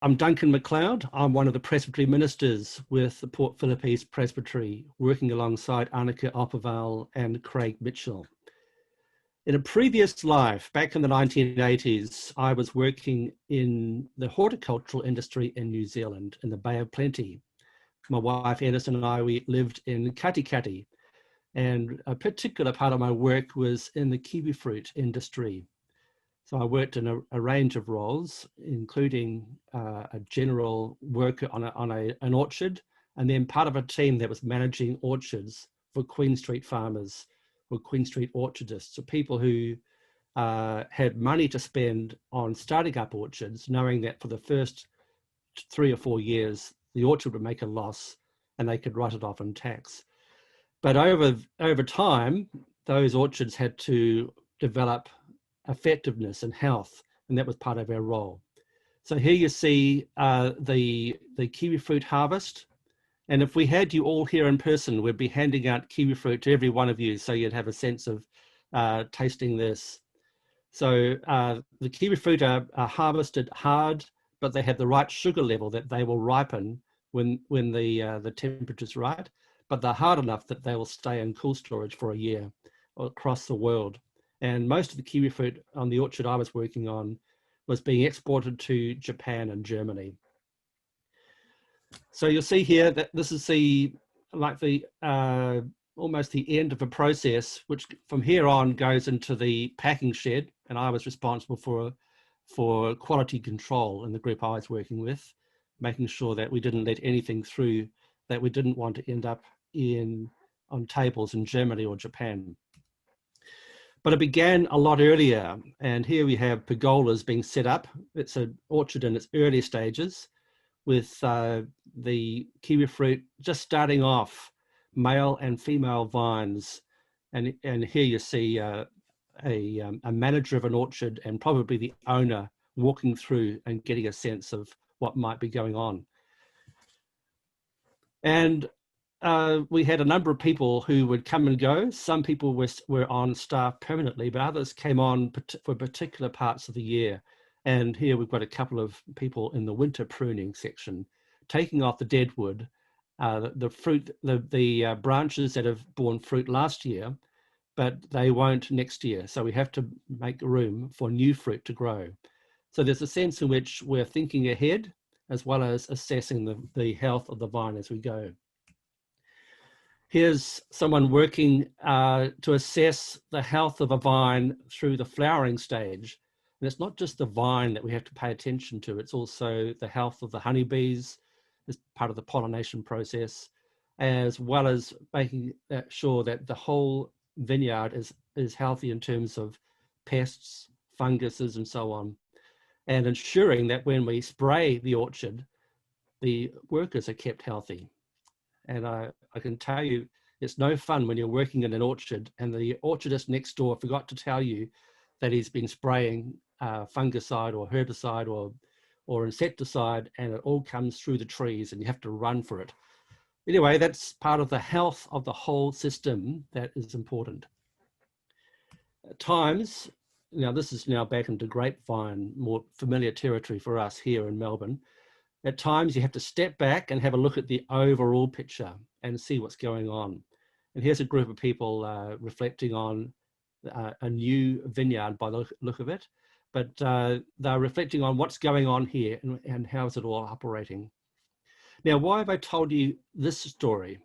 I'm Duncan Macleod. I'm one of the Presbytery Ministers with the Port Phillip East Presbytery, working alongside Annika Opperval and Craig Mitchell. In a previous life, back in the 1980s, I was working in the horticultural industry in New Zealand, in the Bay of Plenty. My wife, Edison, and I, we lived in Katikati, and a particular part of my work was in the kiwi fruit industry. So I worked in a range of roles, including a general worker on an orchard, and then part of a team that was managing orchards for Queen Street farmers, or Queen Street orchardists, so people who had money to spend on starting up orchards, knowing that for the first 3 or 4 years, the orchard would make a loss and they could write it off in tax. But over time, those orchards had to develop effectiveness and health, and that was part of our role. So here you see the kiwi fruit harvest, and if we had you all here in person, we'd be handing out kiwi fruit to every one of you, so you'd have a sense of tasting this. So the kiwi fruit are harvested hard, but they have the right sugar level that they will ripen when the temperature's right, but they're hard enough that they will stay in cool storage for a year across the world. And most of the kiwi fruit on the orchard I was working on was being exported to Japan and Germany. So you'll see here that this is almost the end of a process, which from here on goes into the packing shed. And I was responsible for quality control in the group I was working with, making sure that we didn't let anything through that we didn't want to end up on tables in Germany or Japan. But it began a lot earlier, and here we have pergolas being set up. It's an orchard in its early stages, with the kiwi fruit just starting off, male and female vines. And here you see a manager of an orchard and probably the owner walking through and getting a sense of what might be going on. And we had a number of people who would come and go. Some people were on staff permanently, but others came on for particular parts of the year. And here we've got a couple of people in the winter pruning section, taking off the dead wood, the fruit, the branches that have borne fruit last year, but they won't next year. So we have to make room for new fruit to grow. So there's a sense in which we're thinking ahead, as well as assessing the health of the vine as we go. Here's someone working to assess the health of a vine through the flowering stage. And it's not just the vine that we have to pay attention to, it's also the health of the honeybees as part of the pollination process, as well as making sure that the whole vineyard is healthy in terms of pests, funguses, and so on. And ensuring that when we spray the orchard, the workers are kept healthy. And I can tell you, it's no fun when you're working in an orchard and the orchardist next door forgot to tell you that he's been spraying fungicide or herbicide or insecticide, and it all comes through the trees and you have to run for it. Anyway, that's part of the health of the whole system that is important. At times, now this is now back into grapevine, more familiar territory for us here in Melbourne. At times you have to step back and have a look at the overall picture and see what's going on. And here's a group of people reflecting on a new vineyard by the look of it, but they're reflecting on what's going on here and how is it all operating. Now, why have I told you this story?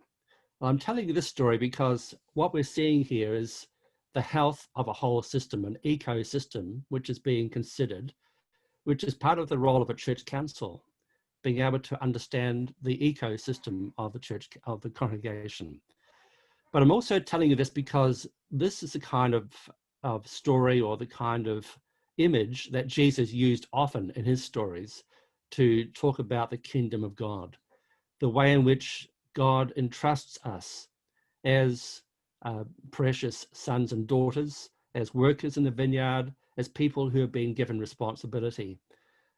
Well, I'm telling you this story because what we're seeing here is the health of a whole system, an ecosystem, which is being considered, which is part of the role of a church council, being able to understand the ecosystem of the church, of the congregation. But I'm also telling you this because this is the kind of story or the kind of image that Jesus used often in his stories to talk about the kingdom of God, the way in which God entrusts us as precious sons and daughters, as workers in the vineyard, as people who have been given responsibility.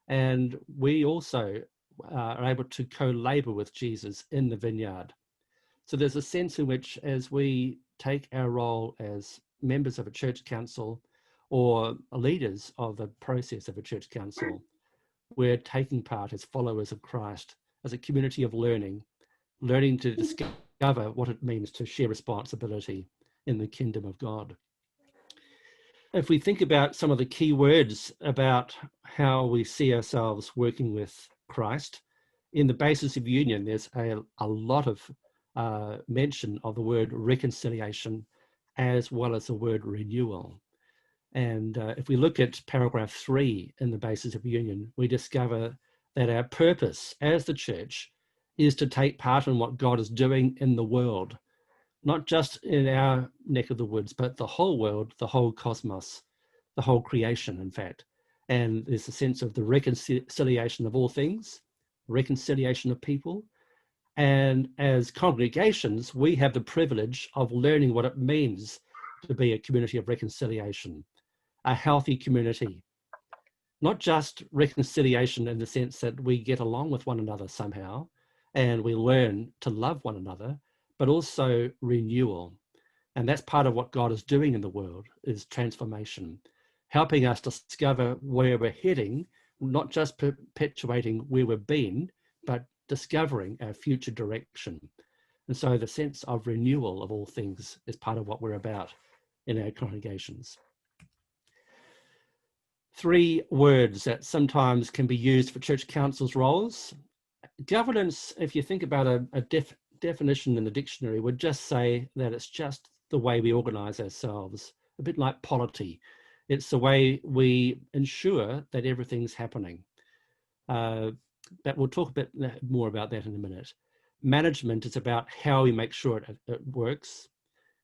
And we also are able to co-labor with Jesus in the vineyard. So there's a sense in which as we take our role as members of a church council or leaders of the process of a church council, we're taking part as followers of Christ, as a community of learning to discover what it means to share responsibility in the kingdom of God. If we think about some of the key words about how we see ourselves working with Christ, in the basis of union, there's a lot of mention of the word reconciliation as well as the word renewal. And if we look at paragraph 3 in the basis of union, we discover that our purpose as the church is to take part in what God is doing in the world, not just in our neck of the woods, but the whole world, the whole cosmos, the whole creation, in fact. And there's a sense of the reconciliation of all things, reconciliation of people. And as congregations, we have the privilege of learning what it means to be a community of reconciliation, a healthy community. Not just reconciliation in the sense that we get along with one another somehow and we learn to love one another, but also renewal. And that's part of what God is doing in the world, is transformation, helping us discover where we're heading, not just perpetuating where we've been, but discovering our future direction. And so the sense of renewal of all things is part of what we're about in our congregations. 3 words that sometimes can be used for church councils' roles. Governance, if you think about a definition in the dictionary, would just say that it's just the way we organize ourselves, a bit like polity. It's the way we ensure that everything's happening. But we'll talk a bit more about that in a minute. Management is about how we make sure it works.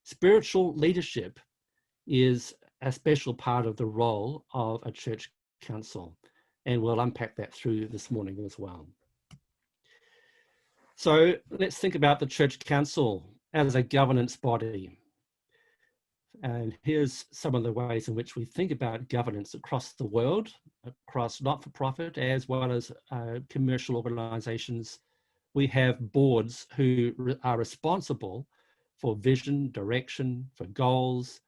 Spiritual leadership is a special part of the role of a church council, and we'll unpack that through this morning as well. So let's think about the church council as a governance body. And here's some of the ways in which we think about governance across the world, across not-for-profit as well as commercial organizations. We have boards who are responsible for vision, direction, for goals,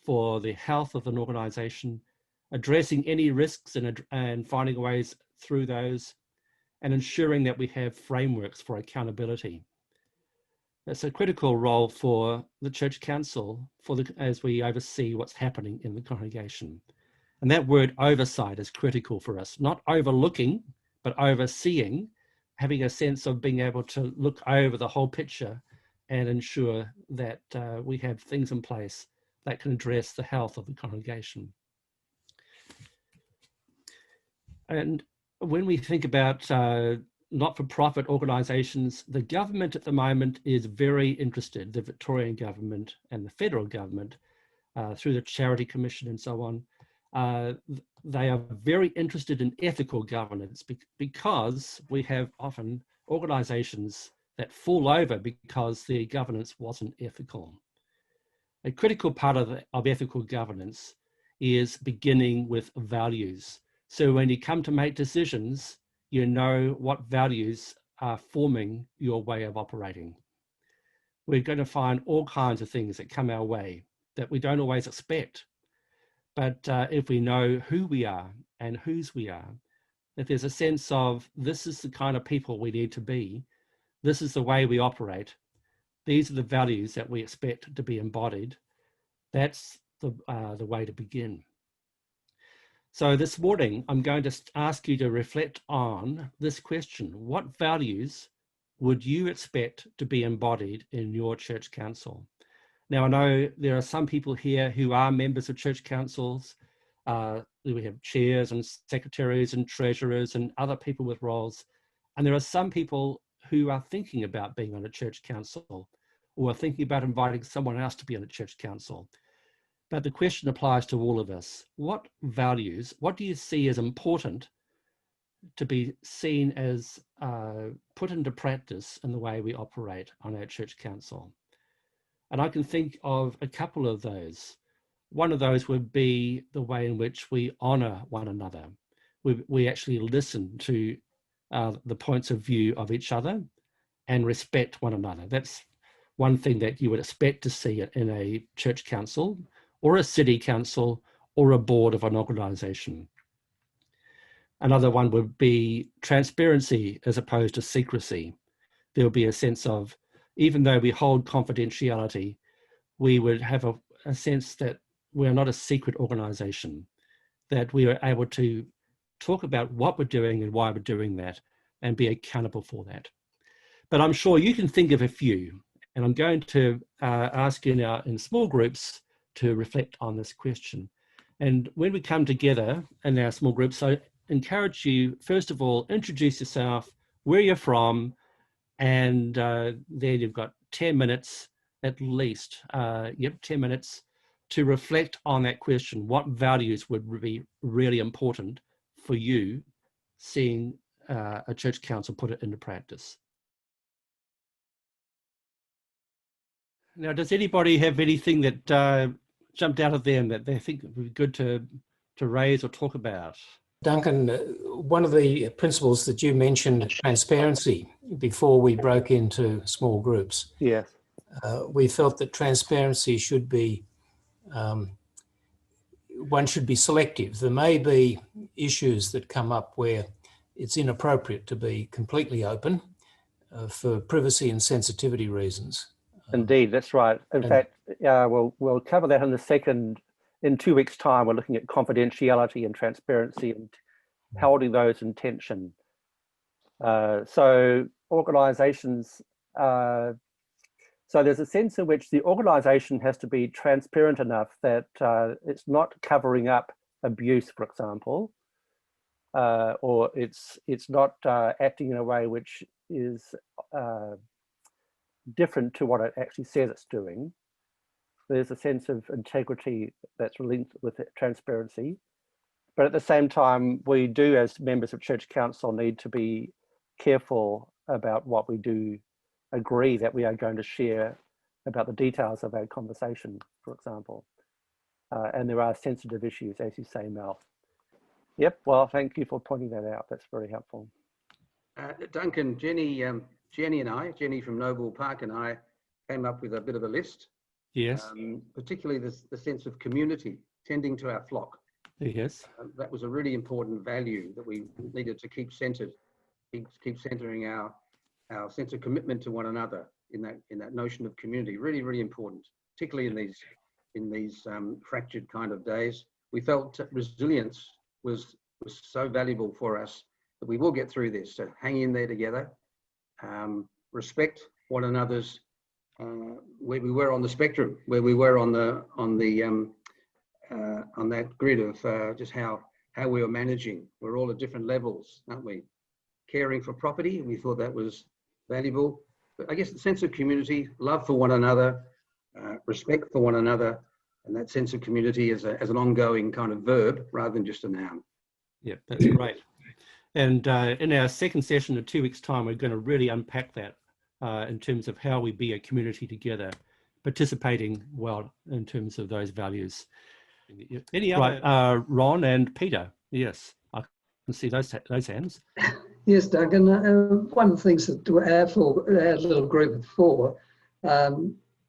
for the health of an organization, addressing any risks and finding ways through those, and ensuring that we have frameworks for accountability. It's a critical role for the church council as we oversee what's happening in the congregation. And that word oversight is critical for us, not overlooking, but overseeing, having a sense of being able to look over the whole picture and ensure that we have things in place that can address the health of the congregation. And when we think about not-for-profit organisations, the government at the moment is very interested, the Victorian government and the federal government, through the Charity Commission and so on, they are very interested in ethical governance because we have often organisations that fall over because their governance wasn't ethical. A critical part of ethical governance is beginning with values. So when you come to make decisions, you know what values are forming your way of operating. We're going to find all kinds of things that come our way that we don't always expect. But if we know who we are and whose we are, if there's a sense of this is the kind of people we need to be, this is the way we operate, these are the values that we expect to be embodied, that's the way to begin. So this morning, I'm going to ask you to reflect on this question. What values would you expect to be embodied in your church council? Now, I know there are some people here who are members of church councils. We have chairs and secretaries and treasurers and other people with roles. And there are some people who are thinking about being on a church council or are thinking about inviting someone else to be on a church council. But the question applies to all of us. What values, what do you see as important to be seen as put into practice in the way we operate on our church council? And I can think of a couple of those. One of those would be the way in which we honor one another. We actually listen to the points of view of each other and respect one another. That's one thing that you would expect to see in a church council or a city council or a board of an organization. Another one would be transparency as opposed to secrecy. There will be a sense of, even though we hold confidentiality, we would have a sense that we're not a secret organisation, that we are able to talk about what we're doing and why we're doing that and be accountable for that. But I'm sure you can think of a few, and I'm going to ask you now in small groups to reflect on this question. And when we come together in our small groups, I encourage you, first of all, introduce yourself, where you're from, and then you've got 10 minutes at least, 10 minutes to reflect on that question. What values would be really important for you seeing a church council put it into practice? Now, does anybody have anything that jumped out of them that they think would be good to raise or talk about? Duncan, one of the principles that you mentioned, transparency, before we broke into small groups. Yes. We felt that transparency should be, one should be selective. There may be issues that come up where it's inappropriate to be completely open for privacy and sensitivity reasons. Indeed, that's right. In fact, we'll cover that in a second. In 2 weeks' time, we're looking at confidentiality and transparency and holding those in tension. So organisations, so there's a sense in which the organisation has to be transparent enough that it's not covering up abuse, for example, or it's not acting in a way which is different to what it actually says it's doing. There's a sense of integrity that's linked with transparency. But at the same time, we do, as members of Church Council, need to be careful about what we do agree that we are going to share about the details of our conversation, for example. And there are sensitive issues, as you say, Mel. Yep, well, thank you for pointing that out. That's very helpful. Duncan, Jenny from Noble Park and I came up with a bit of a list. Yes. Particularly the sense of community, tending to our flock. Yes. That was a really important value that we needed to keep centered, keep centering our sense of commitment to one another in that notion of community. Really, really important, particularly in these fractured kind of days. We felt resilience was so valuable for us that we will get through this. So hang in there together, respect one another's where we were on the spectrum, where we were on that grid of just how we were managing. We're all at different levels, aren't we? Caring for property, we thought that was valuable. But I guess the sense of community, love for one another, respect for one another, and that sense of community as an ongoing kind of verb rather than just a noun. Yeah, that's great. And in our second session in 2 weeks' time, we're going to really unpack that in terms of how we be a community together, participating well in terms of those values. Any other? Right, Ron and Peter. Yes, I can see those hands. Yes, Duncan. One of the things that our little group of four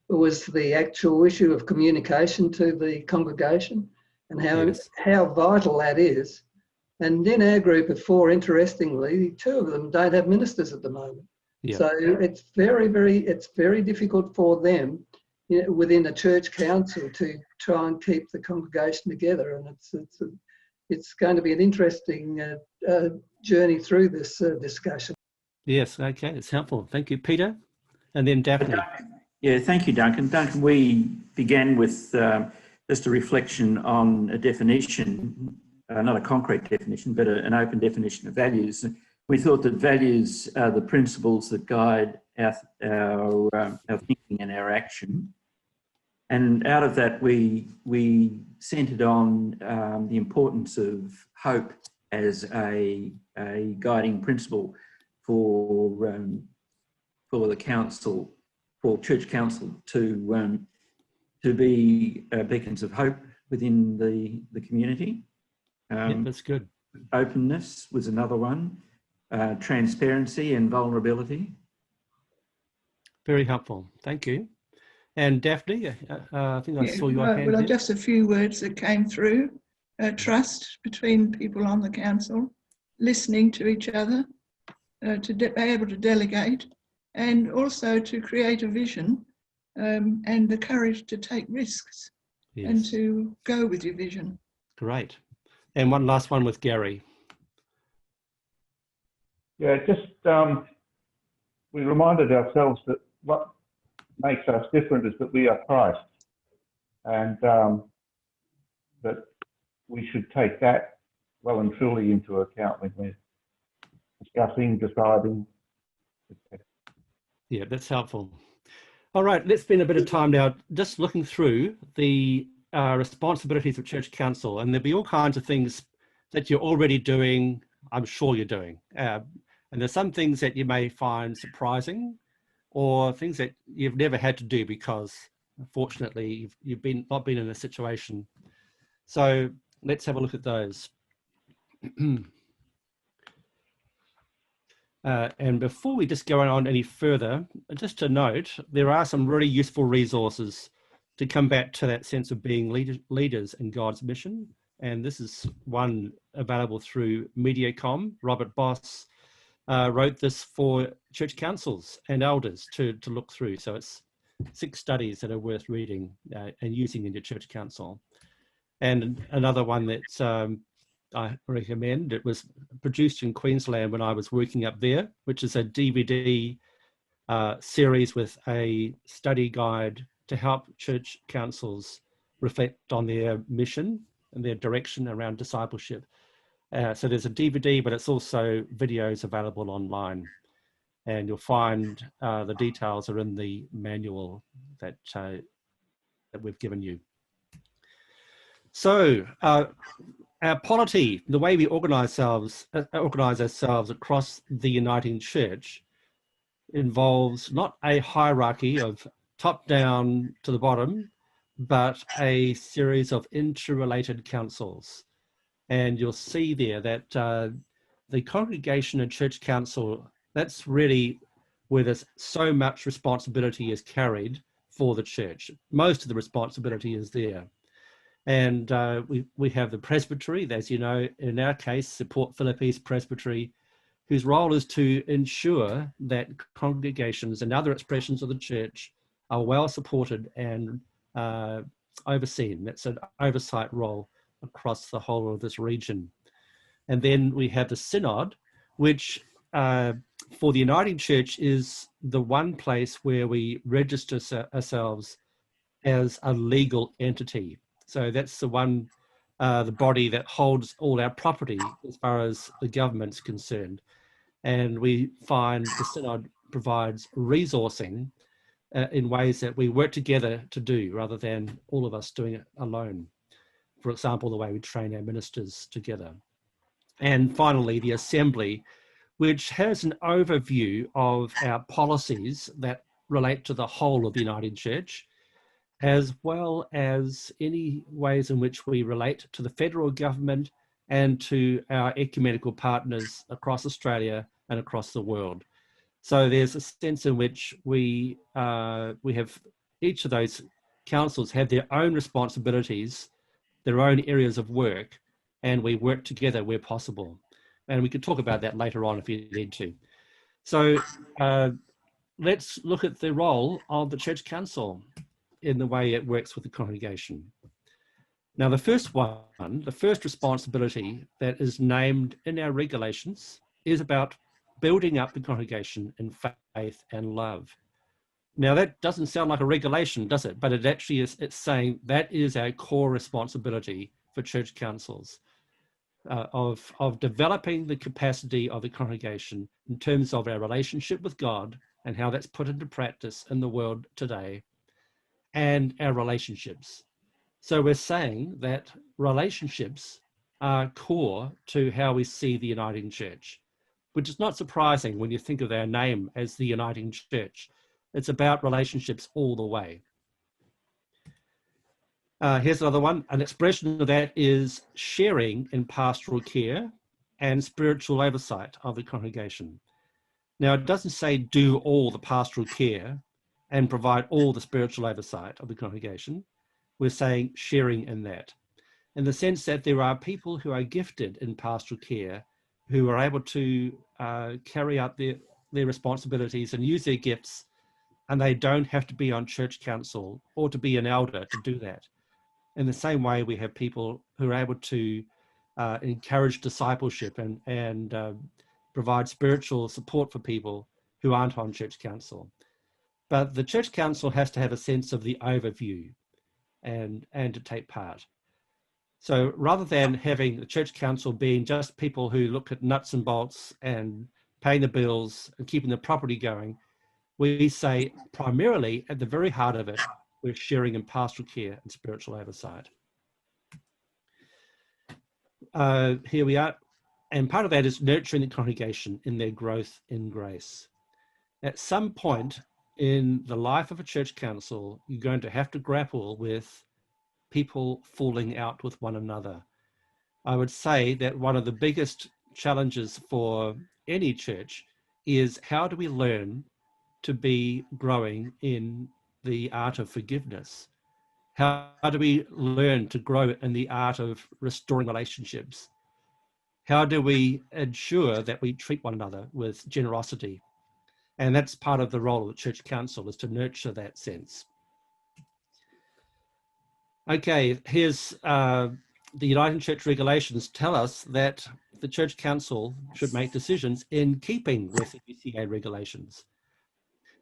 was the actual issue of communication to the congregation and how vital that is. And in our group of four, interestingly, two of them don't have ministers at the moment. Yeah. So it's very difficult for them, within a church council, to try and keep the congregation together. And it's going to be an interesting journey through this discussion. Yes, okay, it's helpful. Thank you, Peter. And then Daphne. Yeah, thank you, Duncan. Duncan, we began with just a reflection on a definition, not a concrete definition, but an open definition of values. We thought that values are the principles that guide our thinking and our action. And out of that, we centred on the importance of hope as a guiding principle for the council, for church council to be beacons of hope within the community. Yeah, that's good. Openness was another one. Transparency and vulnerability. Very helpful. Thank you. And Daphne, I think I saw your hand. Well, just a few words that came through. Trust between people on the council. listening to each other, to be able to delegate, and also to create a vision and the courage to take risks and to go with your vision. Great. And one last one with Gary. Yeah, just we reminded ourselves that what makes us different is that we are Christ, and that we should take that well and truly into account when we're discussing, deciding, etc. Yeah, that's helpful. All right, let's spend a bit of time now just looking through the responsibilities of Church Council, and there'll be all kinds of things that you're already doing, I'm sure you're doing. And there's some things that you may find surprising, or things that you've never had to do because, unfortunately, you've not been in a situation. So let's have a look at those. And before we just go on any further, just to note, there are some really useful resources to come back to that sense of being leaders in God's mission. And this is one available through MediaCom. Robert Boss wrote this for church councils and elders to look through. So it's 6 studies that are worth reading and using in your church council. And another one that I recommend, it was produced in Queensland when I was working up there, which is a DVD series with a study guide to help church councils reflect on their mission and their direction around discipleship. So there's a DVD, but it's also videos available online. And you'll find the details are in the manual that we've given you. So our polity, the way we organise ourselves across the uniting church, involves not a hierarchy of top down to the bottom, but a series of interrelated councils. And you'll see there that the congregation and church council, that's really where there's so much responsibility is carried for the church. Most of the responsibility is there. And we have the Presbytery, as you know, in our case, the Port Phillip East Presbytery, whose role is to ensure that congregations and other expressions of the church are well supported and overseen. That's an oversight role across the whole of this region. And then we have the Synod, which for the uniting church is the one place where we register ourselves as a legal entity. So that's the one, the body that holds all our property as far as the government's concerned. And we find the Synod provides resourcing in ways that we work together to do rather than all of us doing it alone. For example, the way we train our ministers together. And finally, the Assembly, which has an overview of our policies that relate to the whole of the United Church, as well as any ways in which we relate to the federal government and to our ecumenical partners across Australia and across the world. So there's a sense in which we have, each of those councils have their own responsibilities, their own areas of work, and we work together where possible. And we could talk about that later on if you need to. So let's look at the role of the church council in the way it works with the congregation. Now, the first responsibility that is named in our regulations is about building up the congregation in faith and love. Now, that doesn't sound like a regulation, does it? But it actually is, it's saying that is our core responsibility for church councils, of developing the capacity of the congregation in terms of our relationship with God and how that's put into practice in the world today, and our relationships. So we're saying that relationships are core to how we see the uniting church, which is not surprising when you think of our name as the uniting church. It's about relationships all the way. Here's another one. An expression of that is sharing in pastoral care and spiritual oversight of the congregation. Now, it doesn't say do all the pastoral care and provide all the spiritual oversight of the congregation. We're saying sharing in that, in the sense that there are people who are gifted in pastoral care who are able to carry out their responsibilities and use their gifts, and they don't have to be on church council or to be an elder to do that. In the same way, we have people who are able to encourage discipleship and provide spiritual support for people who aren't on church council. But the church council has to have a sense of the overview and to take part. So rather than having the church council being just people who look at nuts and bolts and paying the bills and keeping the property going, we say primarily at the very heart of it, we're sharing in pastoral care and spiritual oversight. Here we are. And part of that is nurturing the congregation in their growth in grace. At some point in the life of a church council, you're going to have to grapple with people falling out with one another. I would say that one of the biggest challenges for any church is how do we learn to be growing in the art of forgiveness? How do we learn to grow in the art of restoring relationships? How do we ensure that we treat one another with generosity? And that's part of the role of the church council, is to nurture that sense. Okay, here's the Uniting Church regulations tell us that the church council should make decisions in keeping with the UCA regulations.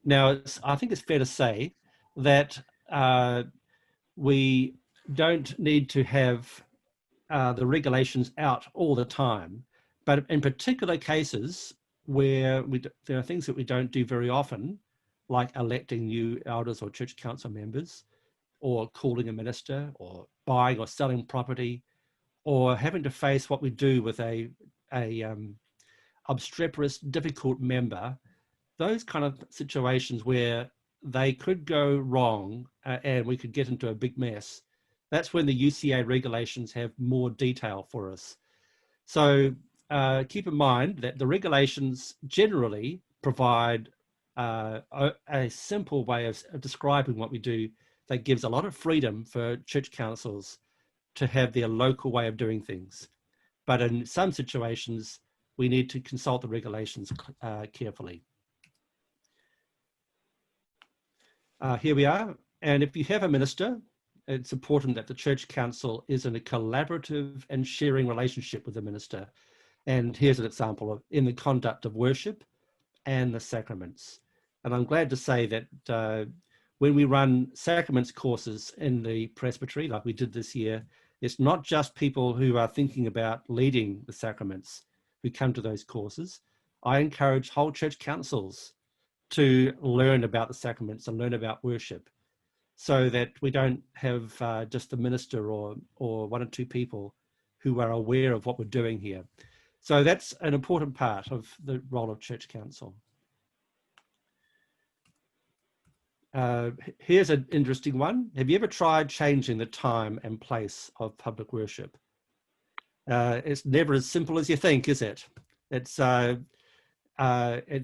Now, I think it's fair to say that we don't need to have the regulations out all the time, but in particular cases where there are things that we don't do very often, like electing new elders or church council members, or calling a minister, or buying or selling property, or having to face what we do with a obstreperous, difficult member. Those kind of situations where they could go wrong and we could get into a big mess. That's when the UCA regulations have more detail for us. So keep in mind that the regulations generally provide a simple way of describing what we do that gives a lot of freedom for church councils to have their local way of doing things. But in some situations, we need to consult the regulations carefully. Here we are. And if you have a minister, it's important that the church council is in a collaborative and sharing relationship with the minister. And here's an example of in the conduct of worship and the sacraments. And I'm glad to say that when we run sacraments courses in the presbytery, like we did this year, it's not just people who are thinking about leading the sacraments who come to those courses. I encourage whole church councils to learn about the sacraments and learn about worship, so that we don't have just the minister or one or two people who are aware of what we're doing here. So that's an important part of the role of church council. Here's an interesting one. Have you ever tried changing the time and place of public worship? It's never as simple as you think, is it? It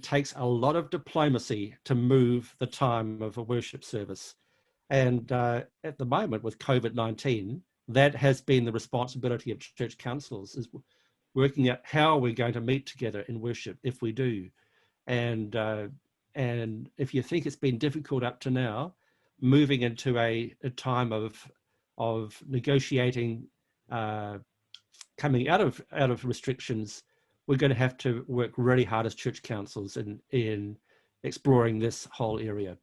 takes a lot of diplomacy to move the time of a worship service. And at the moment with COVID-19, that has been the responsibility of church councils, is working out how we're going to meet together in worship if we do. And if you think it's been difficult up to now, moving into a time of negotiating, coming out of restrictions, we're going to have to work really hard as church councils in exploring this whole area.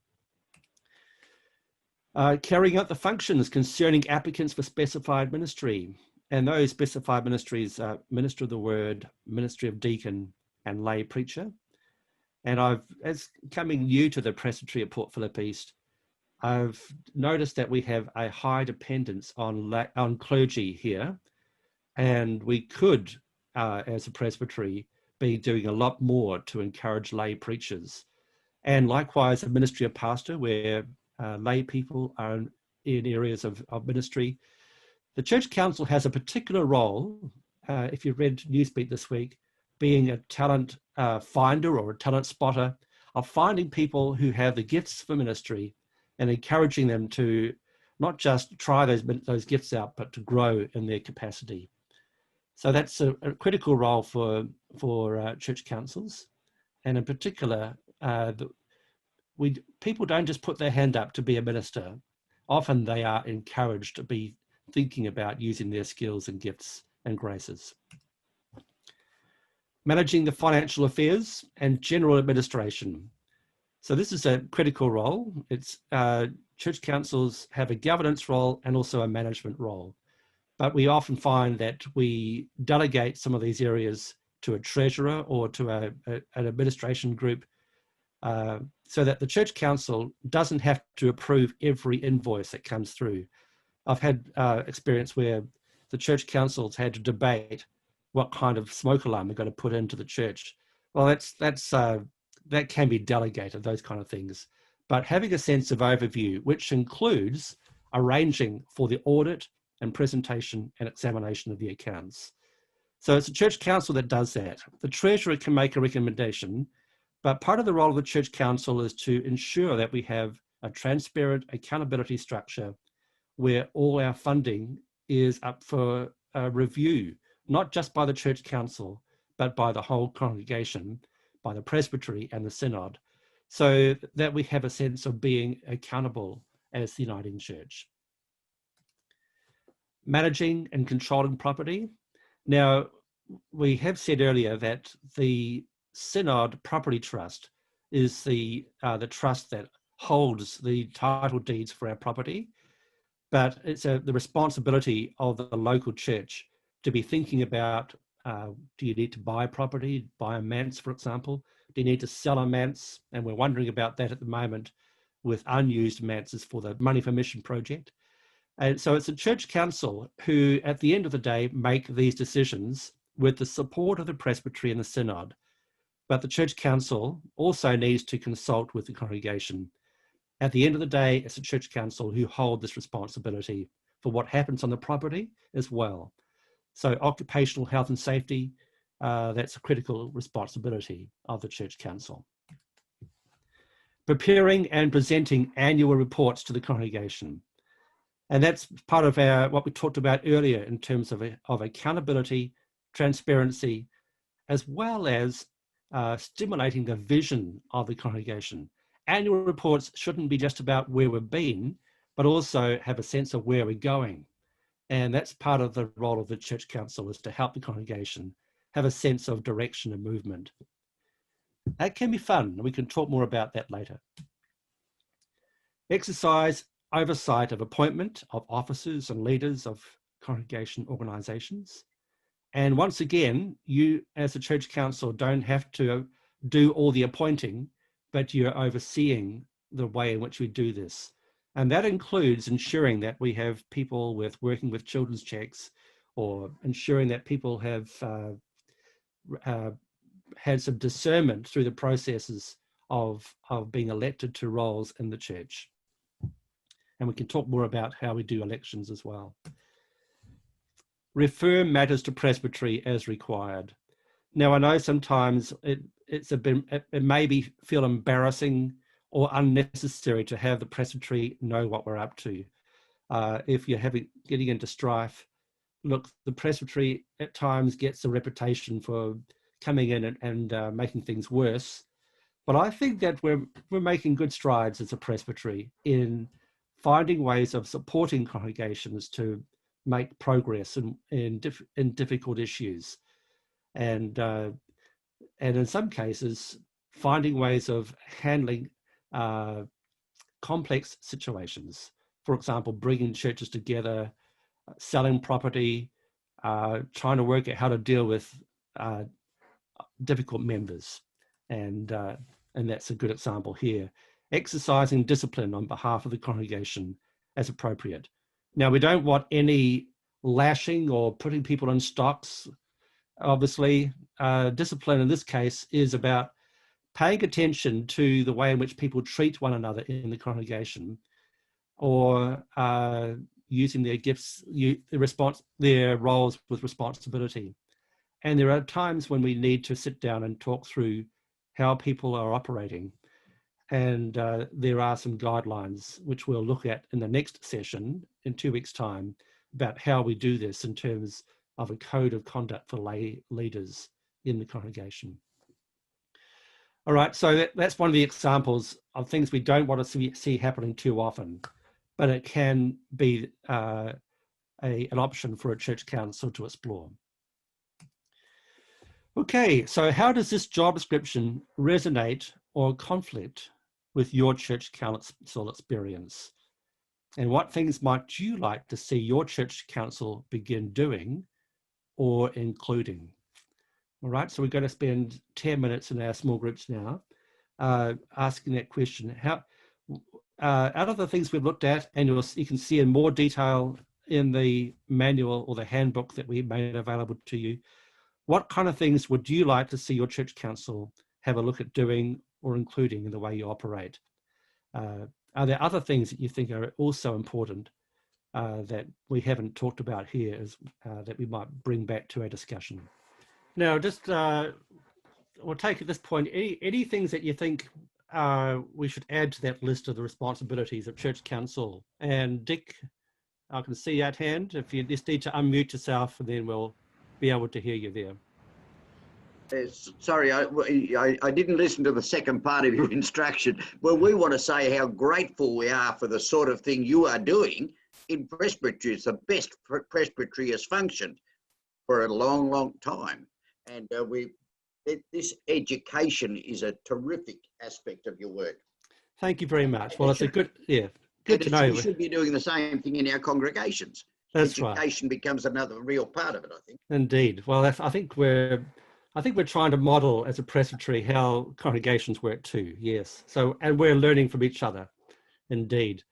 Carrying out the functions concerning applicants for specified ministry. And those specified ministries are minister of the word, ministry of deacon, and lay preacher. And as coming new to the Presbytery at Port Phillip East, I've noticed that we have a high dependence on clergy here. And we could, as a presbytery, be doing a lot more to encourage lay preachers. And likewise, a ministry of pastor, where lay people are in areas of ministry. The church council has a particular role, if you read Newsbeat this week, being a talent finder or a talent spotter, of finding people who have the gifts for ministry and encouraging them to not just try those gifts out, but to grow in their capacity. So that's a critical role for for church councils, and in particular, people don't just put their hand up to be a minister. Often they are encouraged to be thinking about using their skills and gifts and graces. Managing the financial affairs and general administration. So this is a critical role. It's church councils have a governance role and also a management role. But we often find that we delegate some of these areas to a treasurer or to an administration group so that the church council doesn't have to approve every invoice that comes through. I've had experience where the church councils had to debate what kind of smoke alarm they're going to put into the church. Well, that can be delegated, those kind of things. But having a sense of overview, which includes arranging for the audit and presentation and examination of the accounts. So it's a church council that does that. The treasurer can make a recommendation, but part of the role of the church council is to ensure that we have a transparent accountability structure where all our funding is up for review, not just by the church council, but by the whole congregation, by the presbytery and the synod, so that we have a sense of being accountable as the uniting church. Managing and controlling property. Now, we have said earlier that the synod property trust is the trust that holds the title deeds for our property, but it's the responsibility of the local church to be thinking about, do you need to buy property, buy a manse, for example? Do you need to sell a manse? And we're wondering about that at the moment with unused manses for the Money for Mission project. And so it's a church council who, at the end of the day, make these decisions with the support of the presbytery and the synod. But the church council also needs to consult with the congregation. At the end of the day, it's a church council who hold this responsibility for what happens on the property as well. So occupational health and safety, that's a critical responsibility of the church council. Preparing and presenting annual reports to the congregation. And that's part of what we talked about earlier in terms of accountability, transparency, as well as stimulating the vision of the congregation. Annual reports shouldn't be just about where we've been, but also have a sense of where we're going. And that's part of the role of the church council, is to help the congregation have a sense of direction and movement. That can be fun, and we can talk more about that later. Exercise oversight of appointment of officers and leaders of congregation organisations. And once again, you as a church council don't have to do all the appointing, but you're overseeing the way in which we do this. And that includes ensuring that we have people working with children's checks, or ensuring that people have had some discernment through the processes of being elected to roles in the church. And we can talk more about how we do elections as well. Refer matters to presbytery as required. Now, I know sometimes it may feel embarrassing or unnecessary to have the presbytery know what we're up to. If you're getting into strife, look, the presbytery at times gets a reputation for coming in and making things worse. But I think that we're making good strides as a presbytery in finding ways of supporting congregations to make progress in difficult issues, and in some cases finding ways of handling complex situations. For example, bringing churches together, selling property, trying to work out how to deal with difficult members, and that's a good example here. Exercising discipline on behalf of the congregation as appropriate. Now, we don't want any lashing or putting people in stocks. Obviously, discipline in this case is about paying attention to the way in which people treat one another in the congregation, or using their gifts, their roles with responsibility. And there are times when we need to sit down and talk through how people are operating. And there are some guidelines which we'll look at in the next session in 2 weeks' time about how we do this in terms of a code of conduct for lay leaders in the congregation. All right, so that's one of the examples of things we don't want to see happening too often, but it can be an option for a church council to explore. Okay, so how does this job description resonate or conflict with your church council experience? And what things might you like to see your church council begin doing or including? All right, so we're going to spend 10 minutes in our small groups now asking that question. How, out of the things we've looked at, and you can see in more detail in the manual or the handbook that we made available to you, what kind of things would you like to see your church council have a look at doing or including in the way you operate? Are there other things that you think are also important that we haven't talked about here that we might bring back to our discussion? Now, just we'll take at this point any things that you think we should add to that list of the responsibilities of church council. And Dick, I can see that hand. If you just need to unmute yourself, and then we'll be able to hear you there. Sorry, I didn't listen to the second part of your instruction. Well, we want to say how grateful we are for the sort of thing you are doing in Presbytery. It's the best Presbytery has functioned for a long, long time. And this education is a terrific aspect of your work. Thank you very much. Well, it's a good, good to know. We should be doing the same thing in our congregations. That's right. Education becomes another real part of it, I think. Indeed. Well, I think we're trying to model as a presbytery how congregations work too. Yes. So, and we're learning from each other. Indeed.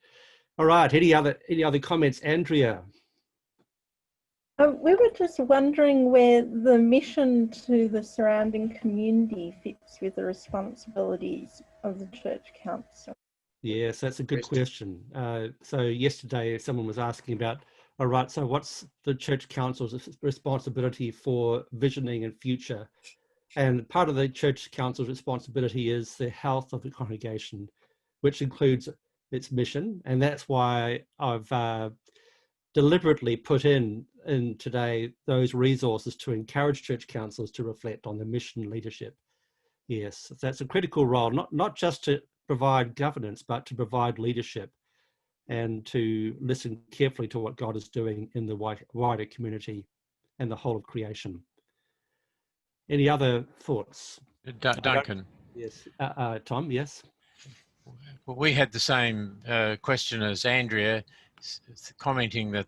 All right. Any other comments, Andrea? We were just wondering where the mission to the surrounding community fits with the responsibilities of the church council. Yes, that's a good question. So yesterday someone was asking about, all right, so what's the church council's responsibility for visioning and future? And part of the church council's responsibility is the health of the congregation, which includes its mission. And that's why I've deliberately put in today those resources to encourage church councils to reflect on the mission leadership. Yes, that's a critical role, not just to provide governance, but to provide leadership and to listen carefully to what God is doing in the wider community and the whole of creation. Any other thoughts? Duncan. Yes, Tom, yes. Well, we had the same question as Andrea, commenting that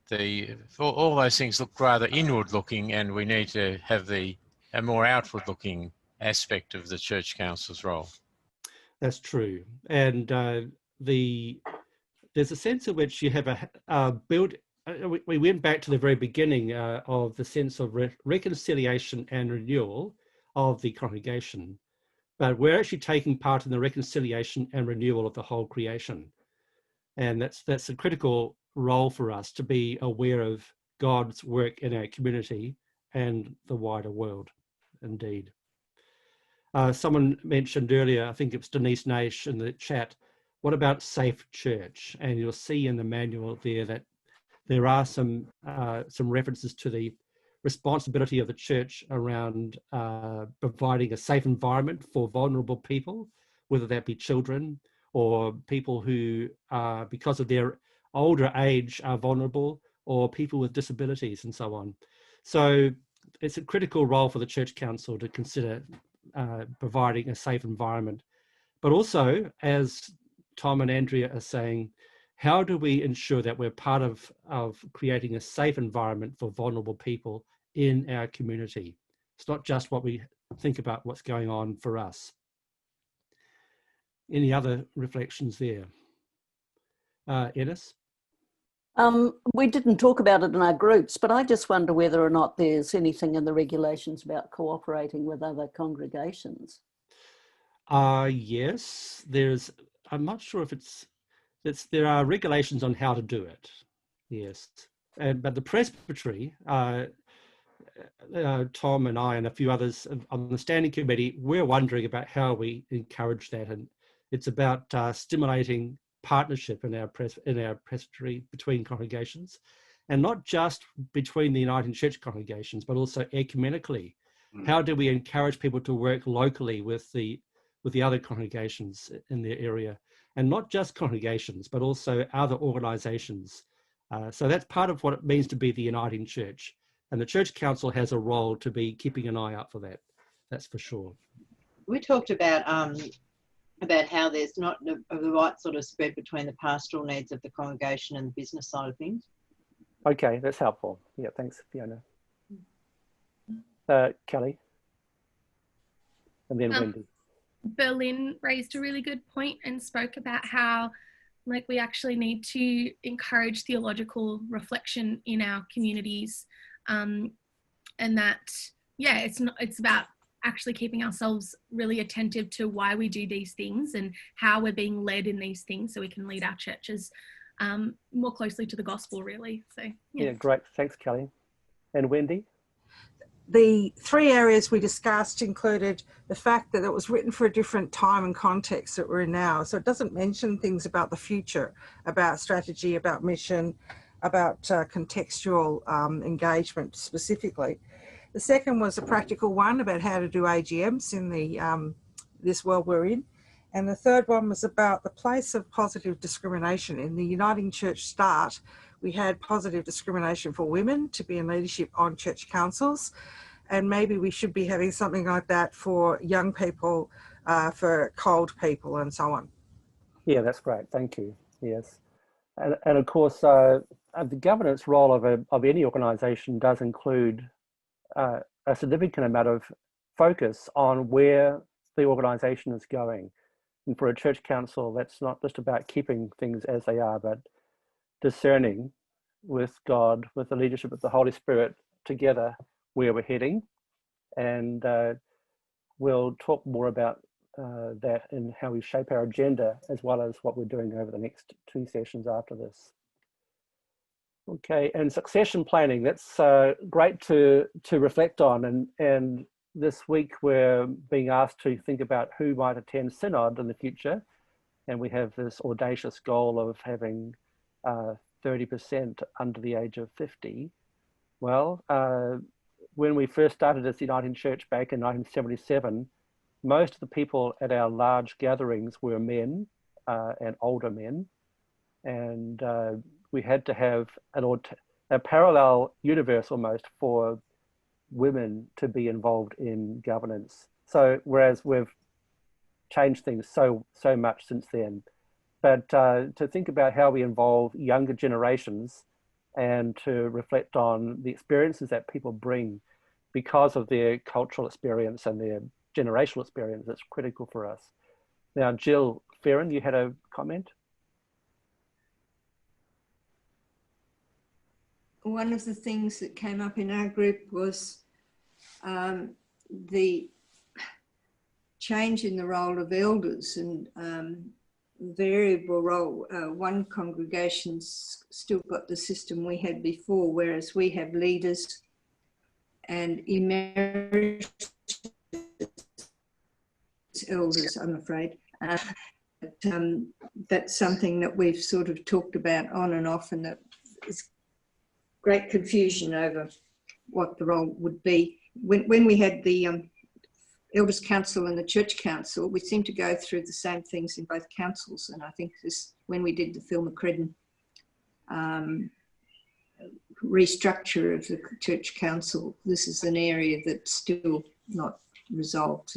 all those things look rather inward looking, and we need to have a more outward looking aspect of the church council's role. That's true. And there's a sense in which you have we went back to the very beginning of the sense of reconciliation and renewal of the congregation, but we're actually taking part in the reconciliation and renewal of the whole creation. And that's a critical role for us, to be aware of God's work in our community and the wider world. Indeed. Someone mentioned earlier, I think it was Denise Nash in the chat, what about safe church? And you'll see in the manual there that there are some references to the responsibility of the church around providing a safe environment for vulnerable people, whether that be children or people who, because of their older age, are vulnerable, or people with disabilities and so on. So it's a critical role for the church council to consider providing a safe environment. But also, as Tom and Andrea are saying, how do we ensure that we're part of creating a safe environment for vulnerable people in our community? It's not just what we think about what's going on for us. Any other reflections there? Ennis? We didn't talk about it in our groups, but I just wonder whether or not there's anything in the regulations about cooperating with other congregations. Yes, I'm not sure if there are regulations on how to do it. Yes, but the Presbytery, Tom and I and a few others on the standing committee, we're wondering about how we encourage that, and it's about stimulating partnership in our presbytery between congregations, and not just between the Uniting Church congregations, but also ecumenically How do we encourage people to work locally with the other congregations in their area, and not just congregations, but also other organisations? So that's part of what it means to be the uniting church, and the Church Council has a role to be keeping an eye out for that. That's for sure. We talked about how there's not the right sort of spread between the pastoral needs of the congregation and the business side of things. Okay, that's helpful. Yeah, thanks, Fiona. Kelly, and then Wendy. Berlin raised a really good point and spoke about how we actually need to encourage theological reflection in our communities, and that it's about actually keeping ourselves really attentive to why we do these things and how we're being led in these things, so we can lead our churches more closely to the gospel, really. So yeah, great, thanks, Kelly. And Wendy? The 3 areas we discussed included the fact that it was written for a different time and context that we're in now. So it doesn't mention things about the future, about strategy, about mission, about contextual engagement specifically. The second was a practical one about how to do AGMs in the this world we're in. And the third one was about the place of positive discrimination. In the Uniting Church start, we had positive discrimination for women to be in leadership on church councils. And maybe we should be having something like that for young people, for cold people and so on. Yeah, that's great. Thank you. Yes. And of course, the governance role of any organisation does include a significant amount of focus on where the organisation is going. And for a church council, that's not just about keeping things as they are, but discerning with God, with the leadership of the Holy Spirit together where we're heading. And we'll talk more about that and how we shape our agenda, as well as what we're doing over the next 2 sessions after this. Okay, and succession planning, that's great to reflect on. And this week we're being asked to think about who might attend Synod in the future. And we have this audacious goal of having 30% under the age of 50. Well, when we first started as the Uniting Church back in 1977, most of the people at our large gatherings were men and older men. And we had to have a parallel universe almost for women to be involved in governance. So whereas we've changed things so much since then, but to think about how we involve younger generations and to reflect on the experiences that people bring because of their cultural experience and their generational experience, that's critical for us. Now, Jill Farron, you had a comment? One of the things that came up in our group was the change in the role of elders and variable role. One congregation's still got the system we had before, whereas we have leaders and emeritus elders, I'm afraid. That's something that we've sort of talked about on and off, and that is great confusion over what the role would be. When we had the Elders Council and the Church Council, we seemed to go through the same things in both councils, and I think this, when we did the Phil McCredden restructure of the Church Council, this is an area that's still not resolved.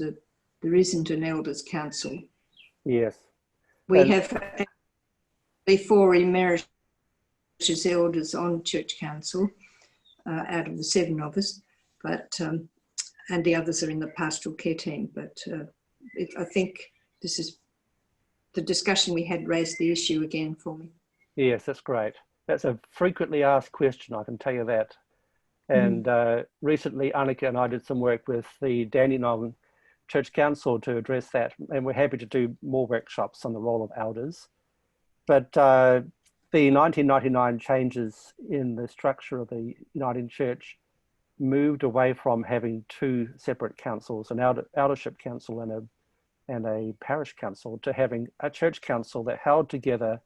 There isn't an Elders Council. Yes. We have 4 emeritus elders on Church Council out of the 7 of us, but and the others are in the pastoral care team. But I think this is the discussion we had raised the issue again for me. Yes, that's great. That's a frequently asked question, I can tell you that. And recently, Annika and I did some work with the Dandenong Church Council to address that, and we're happy to do more workshops on the role of elders. But the 1999 changes in the structure of the Uniting Church moved away from having 2 separate councils, an eldership council and a parish council, to having a church council that held together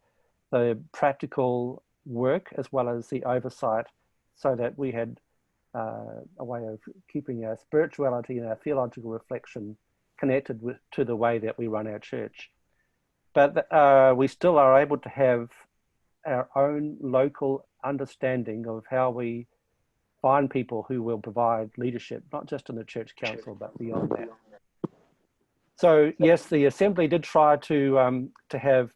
the practical work as well as the oversight, so that we had a way of keeping our spirituality and our theological reflection connected to the way that we run our church. But we still are able to have our own local understanding of how we find people who will provide leadership, not just in the church council, but beyond that. So yes, the assembly did try to have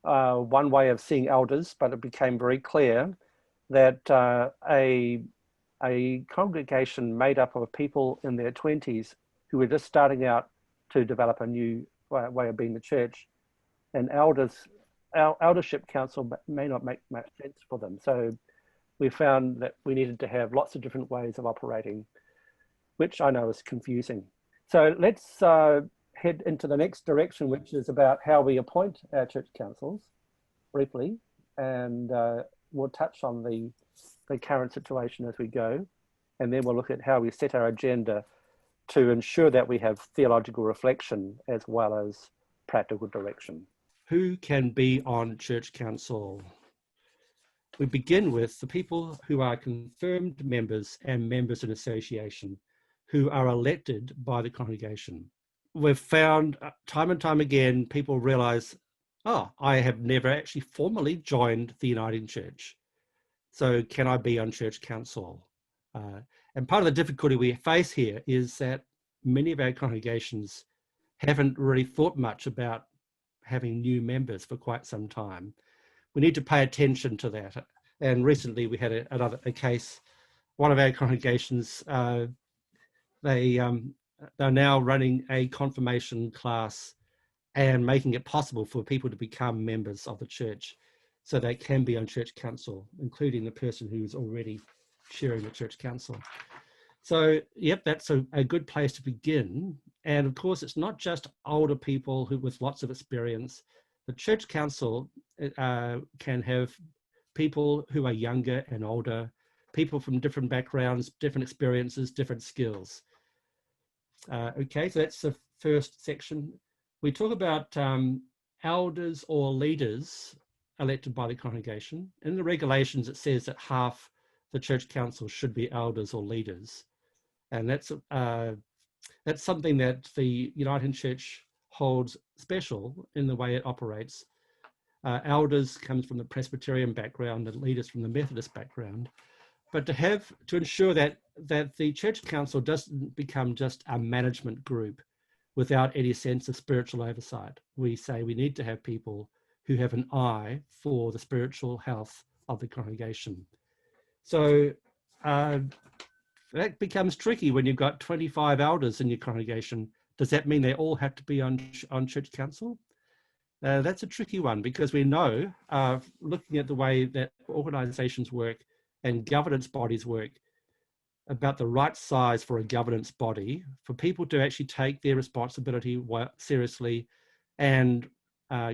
one way of seeing elders, but it became very clear that a congregation made up of people in their 20s who were just starting out to develop a new way of being the church, and eldership council may not make much sense for them. So we found that we needed to have lots of different ways of operating, which I know is confusing. So let's head into the next direction, which is about how we appoint our church councils briefly, and we'll touch on the current situation as we go, and then we'll look at how we set our agenda to ensure that we have theological reflection as well as practical direction. Who can be on church council? We begin with the people who are confirmed members and members in association who are elected by the congregation. We've found time and time again, people realize, oh, I have never actually formally joined the Uniting Church. So can I be on church council? And part of the difficulty we face here is that many of our congregations haven't really thought much about having new members for quite some time. We need to pay attention to that. And recently we had a case, one of our congregations, they're now running a confirmation class and making it possible for people to become members of the church so they can be on church council, including the person who's already chairing the church council. So, yep, that's a good place to begin. And of course, it's not just older people who with lots of experience. The church council can have people who are younger and older, people from different backgrounds, different experiences, different skills. Okay, so that's the first section. We talk about elders or leaders elected by the congregation. In the regulations, it says that half the church council should be elders or leaders. And that's something that the Uniting Church holds special in the way it operates. Elders comes from the Presbyterian background and leaders from the Methodist background. But to ensure that the church council doesn't become just a management group without any sense of spiritual oversight, we say we need to have people who have an eye for the spiritual health of the congregation. So that becomes tricky when you've got 25 elders in your congregation. Does that mean they all have to be on church council? That's a tricky one, because we know, looking at the way that organizations work and governance bodies work, about the right size for a governance body, for people to actually take their responsibility seriously and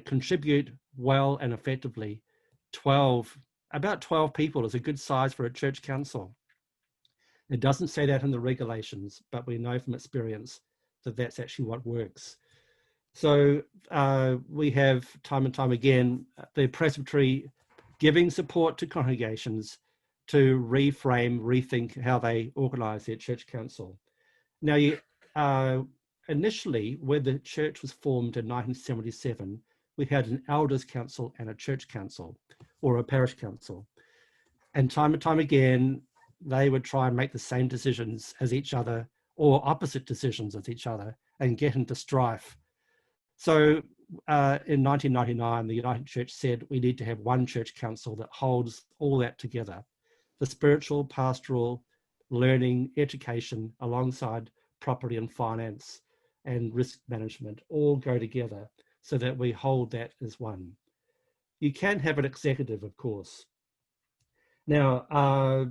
contribute well and effectively. About 12 people is a good size for a church council. It doesn't say that in the regulations, but we know from experience that that's actually what works. So we have time and time again, the Presbytery giving support to congregations to reframe, rethink how they organise their church council. Now, initially, when the church was formed in 1977, we had an elders council and a church council, or a parish council. And time again, they would try and make the same decisions as each other or opposite decisions as each other and get into strife. So in 1999, the United Church said we need to have one church council that holds all that together. The spiritual, pastoral, learning, education, alongside property and finance and risk management all go together so that we hold that as one. You can have an executive, of course. Now,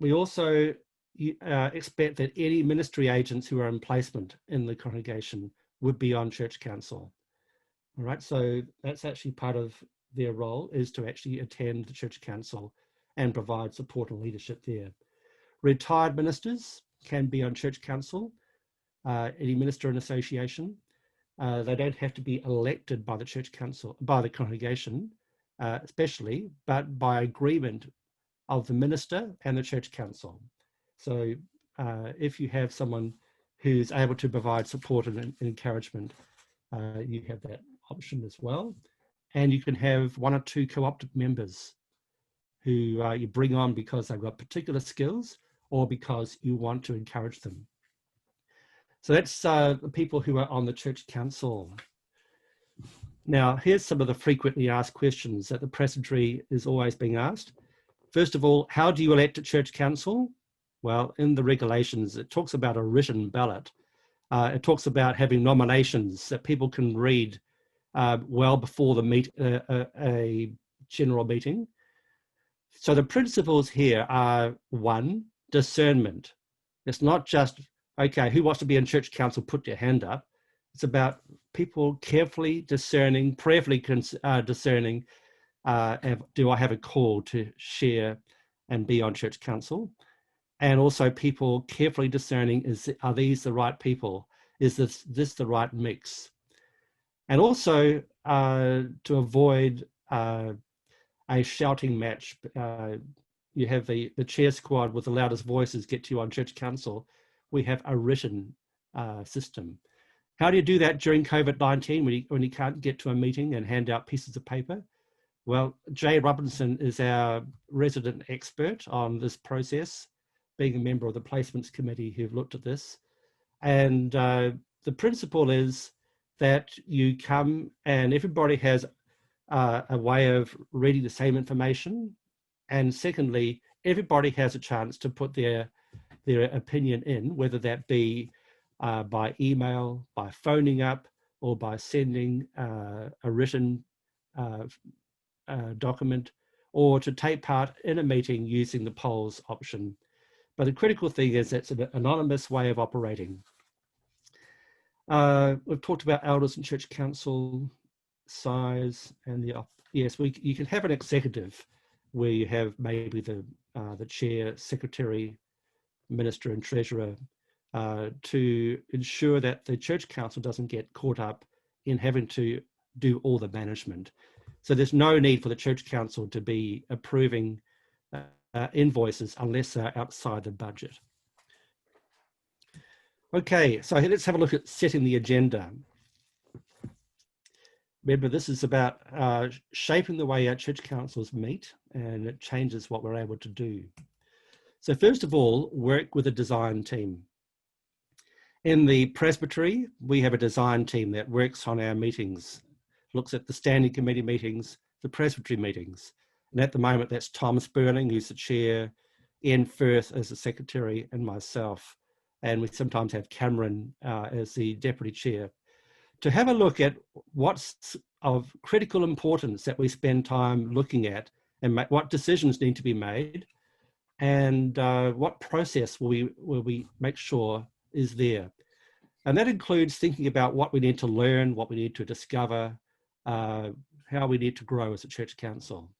we also expect that any ministry agents who are in placement in the congregation would be on church council. All right, so that's actually part of their role, is to actually attend the church council and provide support and leadership there. Retired ministers can be on church council, any minister in association. They don't have to be elected by the church council, by the congregation, especially, but by agreement of the minister and the church council. So if you have someone who's able to provide support and encouragement, you have that option as well. And you can have 1 or 2 co-opted members who you bring on because they've got particular skills or because you want to encourage them. So that's the people who are on the church council. Now, here's some of the frequently asked questions that the presbytery is always being asked. First of all, how do you elect a church council? Well, in the regulations, it talks about a written ballot. It talks about having nominations that people can read well before the a general meeting. So the principles here are 1, discernment. It's not just, okay, who wants to be in church council, put your hand up. It's about people carefully discerning, prayerfully discerning, do I have a call to share and be on church council? And also people carefully discerning, are these the right people? Is this the right mix? And also to avoid a shouting match. You have the chair squad with the loudest voices get to you on church council. We have a written system. How do you do that during COVID-19 when you can't get to a meeting and hand out pieces of paper? Well, Jay Robinson is our resident expert on this process, being a member of the placements committee who've looked at this. And the principle is that you come and everybody has a way of reading the same information. And secondly, everybody has a chance to put their opinion in, whether that be by email, by phoning up, or by sending a written document, or to take part in a meeting using the polls option. But the critical thing is it's an anonymous way of operating. We've talked about elders and church council size, and you can have an executive where you have maybe the chair, secretary, minister, and treasurer to ensure that the church council doesn't get caught up in having to do all the management. So there's no need for the church council to be approving invoices unless they're outside the budget. Okay, so let's have a look at setting the agenda. Remember, this is about shaping the way our church councils meet, and it changes what we're able to do. So first of all, work with a design team. In the presbytery, we have a design team that works on our meetings, looks at the standing committee meetings, the presbytery meetings. And at the moment, that's Tom Sperling, who's the chair, Ian Firth as the secretary, and myself. And we sometimes have Cameron as the deputy chair, to have a look at what's of critical importance that we spend time looking at, and what decisions need to be made, and what process will we make sure is there. And that includes thinking about what we need to learn, what we need to discover, how we need to grow as a church council.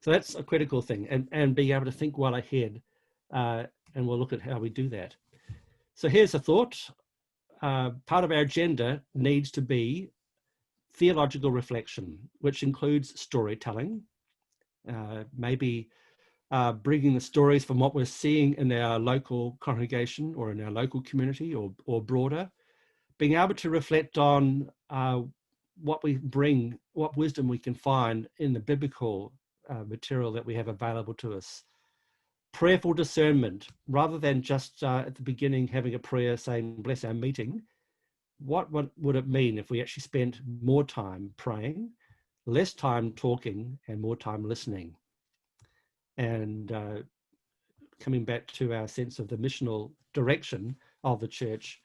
So that's a critical thing, and being able to think well ahead, and we'll look at how we do that. So here's a thought. Part of our agenda needs to be theological reflection, which includes storytelling, maybe bringing the stories from what we're seeing in our local congregation or in our local community or broader, being able to reflect on what we bring, what wisdom we can find in the biblical material that we have available to us. Prayerful discernment, rather than just at the beginning having a prayer saying, bless our meeting, what would it mean if we actually spent more time praying, less time talking, and more time listening? And coming back to our sense of the missional direction of the church,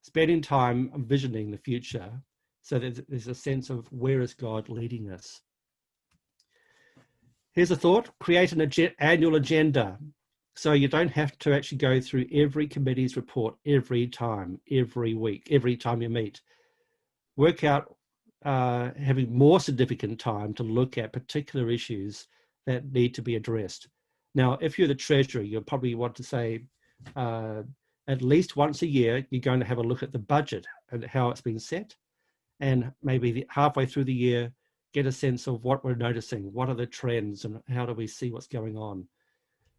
spending time visioning the future so that there's a sense of where is God leading us. Here's a thought: create an annual agenda. So you don't have to actually go through every committee's report every time, every week, every time you meet. Work out having more significant time to look at particular issues that need to be addressed. Now, if you're the treasurer, you'll probably want to say at least once a year, you're going to have a look at the budget and how it's been set. And maybe halfway through the year, get a sense of what we're noticing, what are the trends, and how do we see what's going on.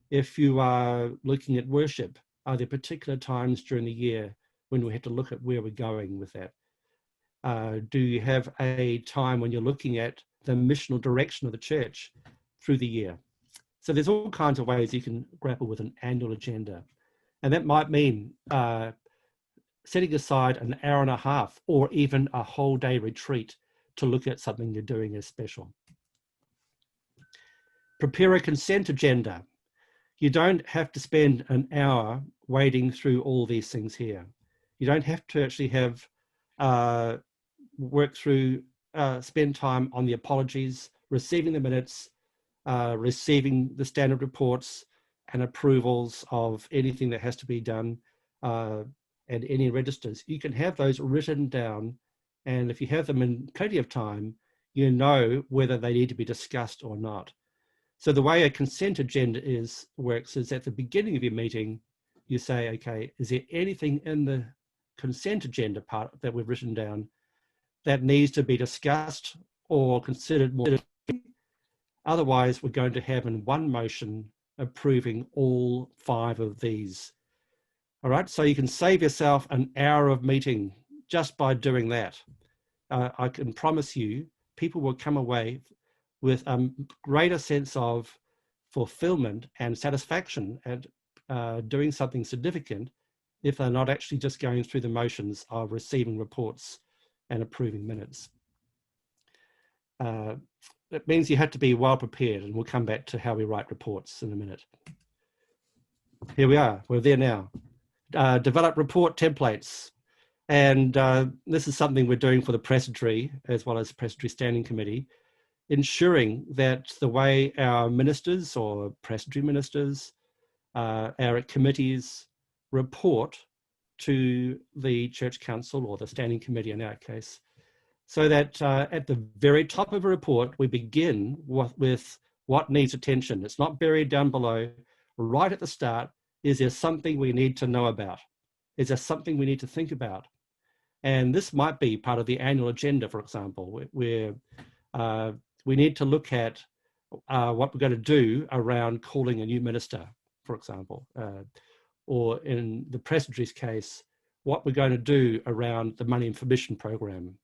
If you are looking at worship, are there particular times during the year when we have to look at where we're going with that? Do you have a time when you're looking at the missional direction of the church through the year? So there's all kinds of ways you can grapple with an annual agenda. And that might mean setting aside an hour and a half or even a whole day retreat to look at something you're doing as special. Prepare a consent agenda. You don't have to spend an hour wading through all these things here. You don't have to actually have spend time on the apologies, receiving the minutes, receiving the standard reports and approvals of anything that has to be done, and any registers. You can have those written down, and if you have them in plenty of time, you know whether they need to be discussed or not. So the way a consent agenda works is at the beginning of your meeting, you say, okay, is there anything in the consent agenda part that we've written down that needs to be discussed or considered more? Otherwise, we're going to have in one motion approving all 5 of these. All right, so you can save yourself an hour of meeting just by doing that. I can promise you, people will come away with a greater sense of fulfillment and satisfaction at doing something significant if they're not actually just going through the motions of receiving reports and approving minutes. It means you have to be well prepared, and we'll come back to how we write reports in a minute. Here we are, we're there now. Develop report templates. And this is something we're doing for the Presbytery as well as the Presbytery Standing Committee, ensuring that the way our ministers or Presbytery ministers, our committees report to the Church Council or the Standing Committee in our case, so that at the very top of a report, we begin with what needs attention. It's not buried down below. Right at the start, is there something we need to know about? Is there something we need to think about? And this might be part of the annual agenda, for example, where we need to look at what we're going to do around calling a new minister, for example, or in the Presbytery's case, what we're going to do around the Money and Mission program.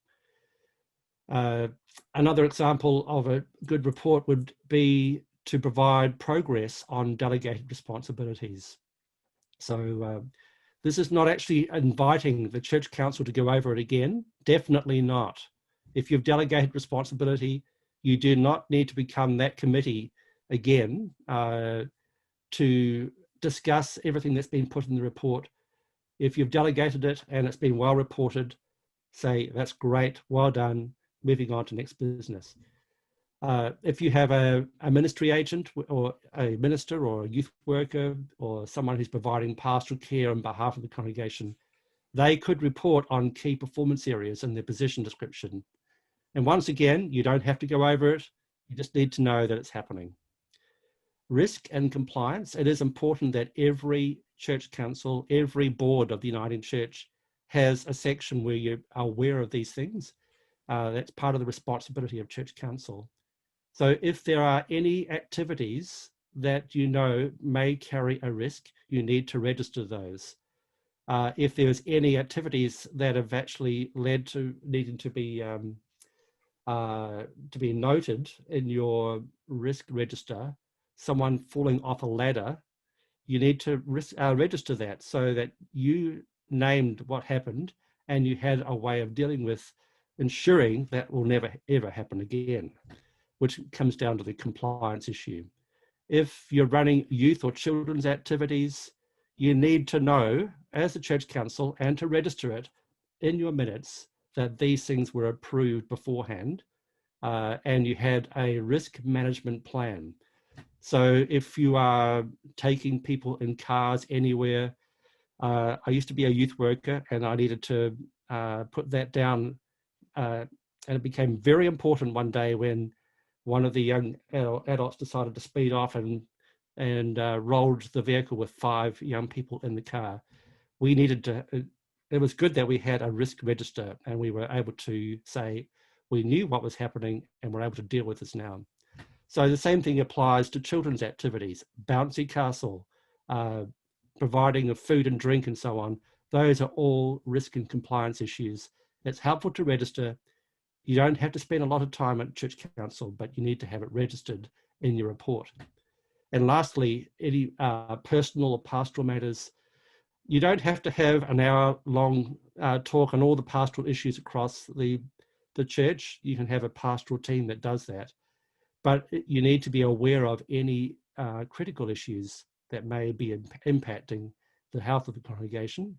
Another example of a good report would be to provide progress on delegated responsibilities. So this is not actually inviting the Church Council to go over it again, definitely not. If you've delegated responsibility, you do not need to become that committee again to discuss everything that's been put in the report. If you've delegated it and it's been well reported, say, that's great, well done, moving on to next business. If you have a ministry agent or a minister or a youth worker or someone who's providing pastoral care on behalf of the congregation, they could report on key performance areas in their position description. And once again, you don't have to go over it. You just need to know that it's happening. Risk and compliance. It is important that every church council, every board of the Uniting Church has a section where you are aware of these things. That's part of the responsibility of church council. So if there are any activities that you know may carry a risk, you need to register those. If there's any activities that have actually led to needing to be noted in your risk register, someone falling off a ladder, you need to register that so that you named what happened and you had a way of dealing with ensuring that will never ever happen again, which comes down to the compliance issue. If you're running youth or children's activities, you need to know as a church council and to register it in your minutes that these things were approved beforehand and you had a risk management plan. So if you are taking people in cars anywhere, I used to be a youth worker and I needed to put that down, and it became very important one day when one of the young adults decided to speed off and rolled the vehicle with 5 young people in the car. We needed to, it was good that we had a risk register and we were able to say we knew what was happening and we're able to deal with this now. So the same thing applies to children's activities, bouncy castle, providing of food and drink and so on. Those are all risk and compliance issues. It's helpful to register. You don't have to spend a lot of time at church council, but you need to have it registered in your report. And lastly, any personal or pastoral matters, you don't have to have an hour-long talk on all the pastoral issues across the church. You can have a pastoral team that does that. But you need to be aware of any critical issues that may be impacting the health of the congregation.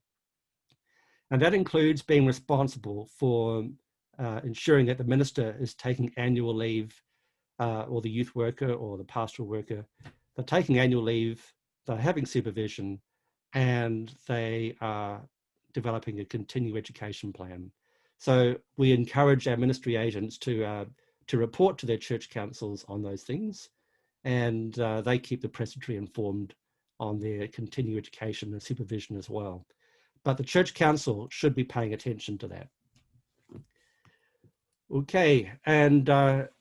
And that includes being responsible for ensuring that the minister is taking annual leave, or the youth worker or the pastoral worker. They're taking annual leave, they're having supervision, and they are developing a continuing education plan. So we encourage our ministry agents to report to their church councils on those things, and they keep the presbytery informed on their continuing education and supervision as well. But the church council should be paying attention to that. Okay, and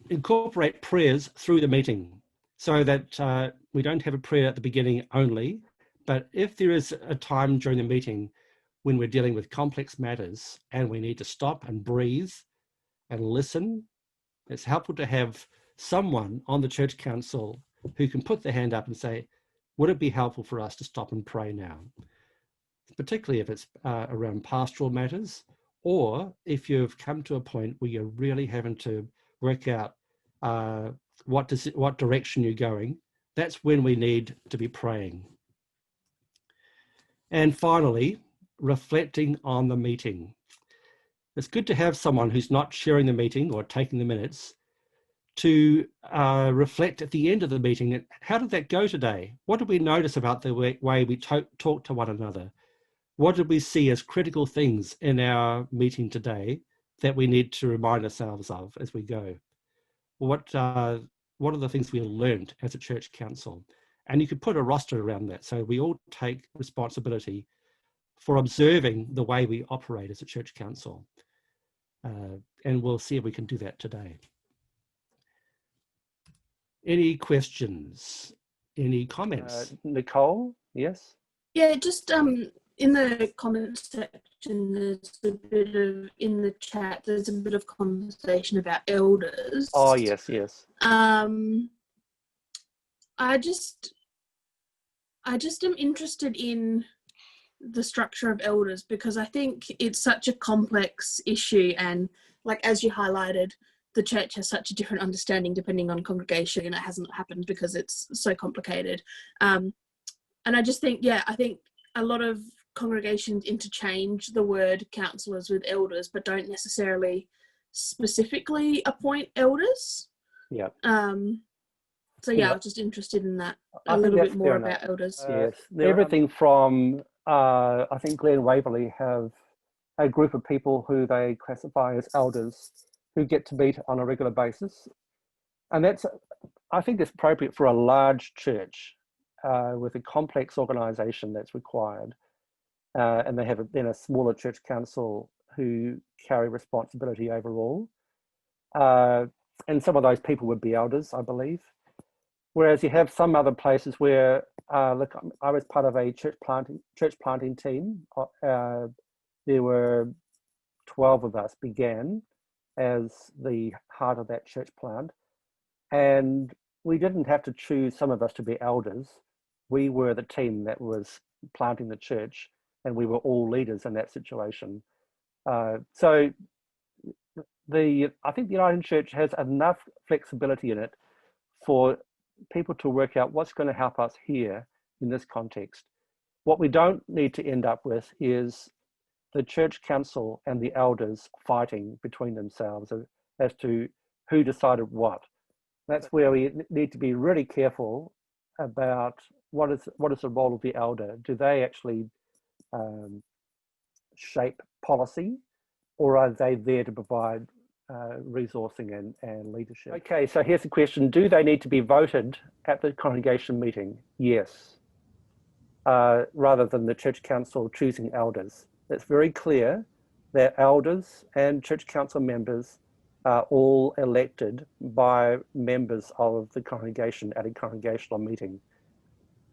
incorporate prayers through the meeting so that we don't have a prayer at the beginning only, but if there is a time during the meeting when we're dealing with complex matters and we need to stop and breathe and listen, it's helpful to have someone on the church council who can put their hand up and say, would it be helpful for us to stop and pray now? Particularly if it's around pastoral matters, or if you've come to a point where you're really having to work out what direction you're going, that's when we need to be praying. And finally, reflecting on the meeting. It's good to have someone who's not chairing the meeting or taking the minutes to reflect at the end of the meeting. How did that go today? What did we notice about the way we talk to one another? What did we see as critical things in our meeting today that we need to remind ourselves of as we go? What are the things we learned as a church council? And you could put a roster around that so we all take responsibility for observing the way we operate as a church council. And we'll see if we can do that today. Any questions? Any comments? Nicole, yes? Yeah, just in the comments section, there's a bit of, in the chat, there's a bit of conversation about elders. Oh, yes, yes. I just am interested in the structure of elders because I think it's such a complex issue, and like as you highlighted, the church has such a different understanding depending on congregation, and it hasn't happened because it's so complicated. And I just think, yeah, I think a lot of congregations interchange the word counsellors with elders, but don't necessarily specifically appoint elders. Yeah. So yeah, I was just interested in that a little bit more about elders. Yes, everything from I think Glen Waverley have a group of people who they classify as elders who get to meet on a regular basis, and that's, I think that's appropriate for a large church with a complex organisation that's required, and they have then a smaller church council who carry responsibility overall, and some of those people would be elders, I believe. Whereas you have some other places where, look, I was part of a church planting team. There were 12 of us began as the heart of that church plant. And we didn't have to choose some of us to be elders. We were the team that was planting the church, and we were all leaders in that situation. So I think the Uniting Church has enough flexibility in it for people to work out what's going to help us here in this context. What we don't need to end up with is the church council and the elders fighting between themselves as to who decided what. That's where we need to be really careful about what is the role of the elder. Do they actually shape policy, or are they there to provide resourcing and leadership? Okay, so here's the question. Do they need to be voted at the congregation meeting? Yes. Rather than the church council choosing elders. It's very clear that elders and church council members all elected by members of the congregation at a congregational meeting.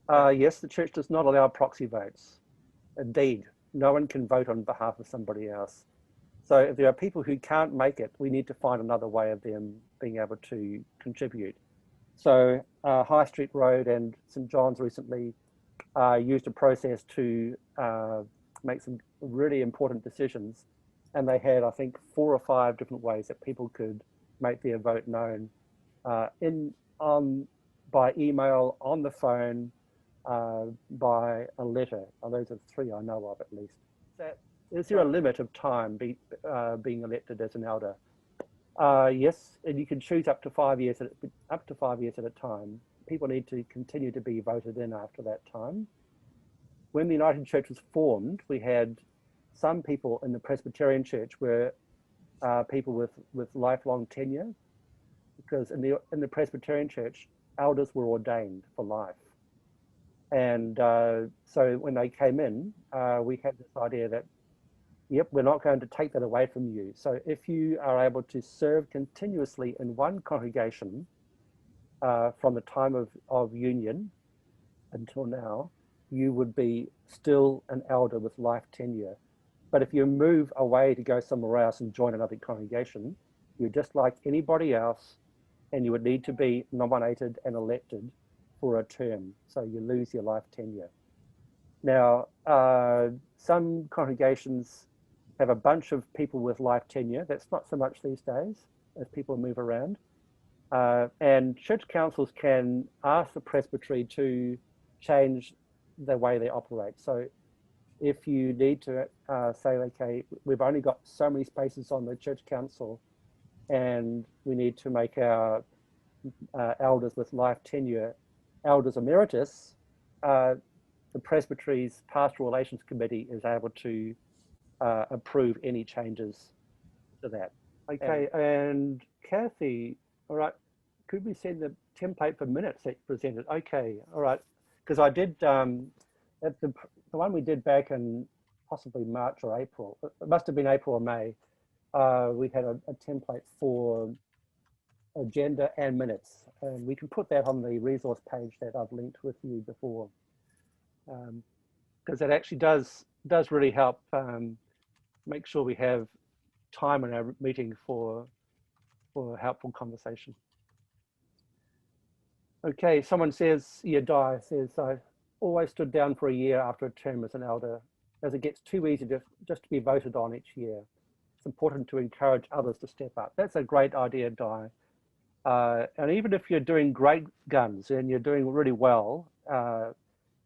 Yes, the church does not allow proxy votes. Indeed, no one can vote on behalf of somebody else. So if there are people who can't make it, we need to find another way of them being able to contribute. So High Street Road and St John's recently used a process to make some really important decisions. And they had, I think, 4 or 5 different ways that people could make their vote known by email, on the phone, by a letter. Those are 3 I know of at least. Is there a limit of time being elected as an elder? Yes, and you can choose up to 5 years at a time. People need to continue to be voted in after that time. When the United Church was formed, we had some people in the Presbyterian Church were people with lifelong tenure, because in the Presbyterian Church, elders were ordained for life. And so when they came in, we had this idea that, yep, we're not going to take that away from you. So if you are able to serve continuously in one congregation from the time of union until now, you would be still an elder with life tenure. But if you move away to go somewhere else and join another congregation, you're just like anybody else, and you would need to be nominated and elected for a term. So you lose your life tenure. Now, some congregations have a bunch of people with life tenure. That's not so much these days as people move around. And church councils can ask the presbytery to change the way they operate. So if you need to say, okay, we've only got so many spaces on the church council and we need to make our elders with life tenure elders emeritus, the presbytery's pastoral relations committee is able to approve any changes to that. Okay, and Kathy, all right, could we send the template for minutes that you presented? Okay, all right, because I did, at the one we did back in possibly March or April, it must have been April or May, we had a template for agenda and minutes, and we can put that on the resource page that I've linked with you before, because that actually does really help make sure we have time in our meeting for helpful conversation. Okay, someone says, Di says, I always stood down for a year after a term as an elder, as it gets too easy just to be voted on each year. It's important to encourage others to step up. That's a great idea, Di. And even if you're doing great guns and you're doing really well,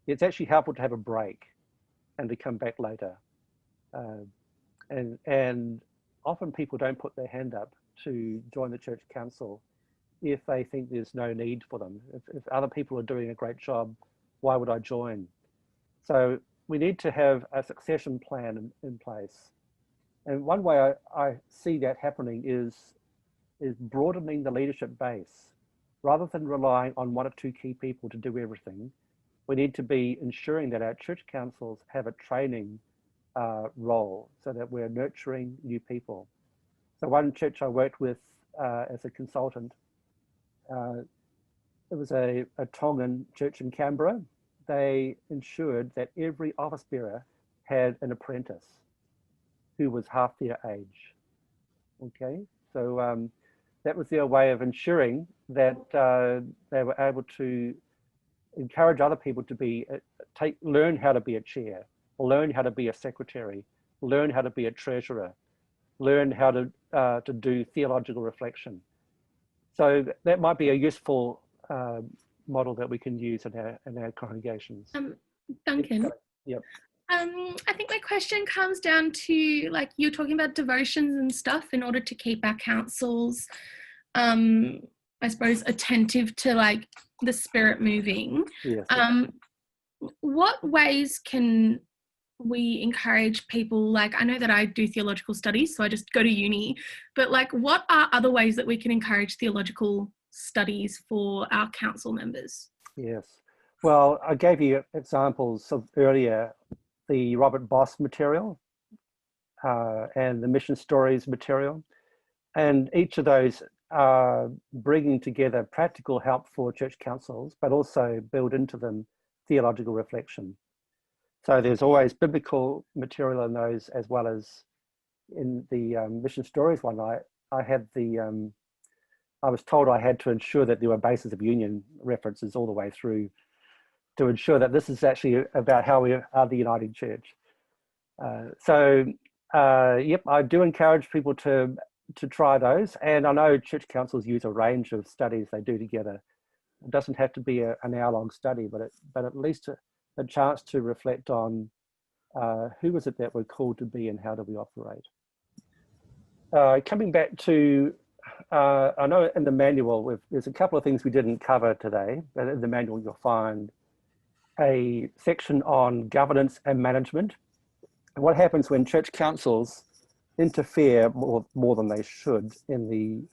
it's actually helpful to have a break and to come back later. And often people don't put their hand up to join the church council if they think there's no need for them. If other people are doing a great job, why would I join? So we need to have a succession plan in place. And one way I see that happening is broadening the leadership base. Rather than relying on 1 or 2 key people to do everything, we need to be ensuring that our church councils have a training role so that we're nurturing new people. So one church I worked with as a consultant, it was a Tongan church in Canberra. They ensured that every office bearer had an apprentice who was half their age. Okay, so that was their way of ensuring that they were able to encourage other people to learn how to be a chair, learn how to be a secretary, learn how to be a treasurer, learn how to do theological reflection. So that might be a useful model that we can use in our congregations. Duncan. Yep. I think my question comes down to, like, you're talking about devotions and stuff in order to keep our councils, I suppose, attentive to like the spirit moving. Yes. What ways can we encourage people? Like, I know that I do theological studies, so I just go to uni, but like, what are other ways that we can encourage theological studies for our council members? Yes. Well, I gave you examples of earlier, the Robert Boss material and the Mission Stories material. And each of those are bringing together practical help for church councils, but also build into them theological reflection. So there's always biblical material in those, as well as in the mission stories one. I had the, I was told I had to ensure that there were basis of union references all the way through to ensure that this is actually about how we are the uniting church. Yep, I do encourage people to try those. And I know church councils use a range of studies they do together. It doesn't have to be an hour-long study, but at least a chance to reflect on who was it that we're called to be and how do we operate. Coming back to, I know in the manual, there's a couple of things we didn't cover today, but in the manual you'll find a section on governance and management. And what happens when church councils interfere more than they should in the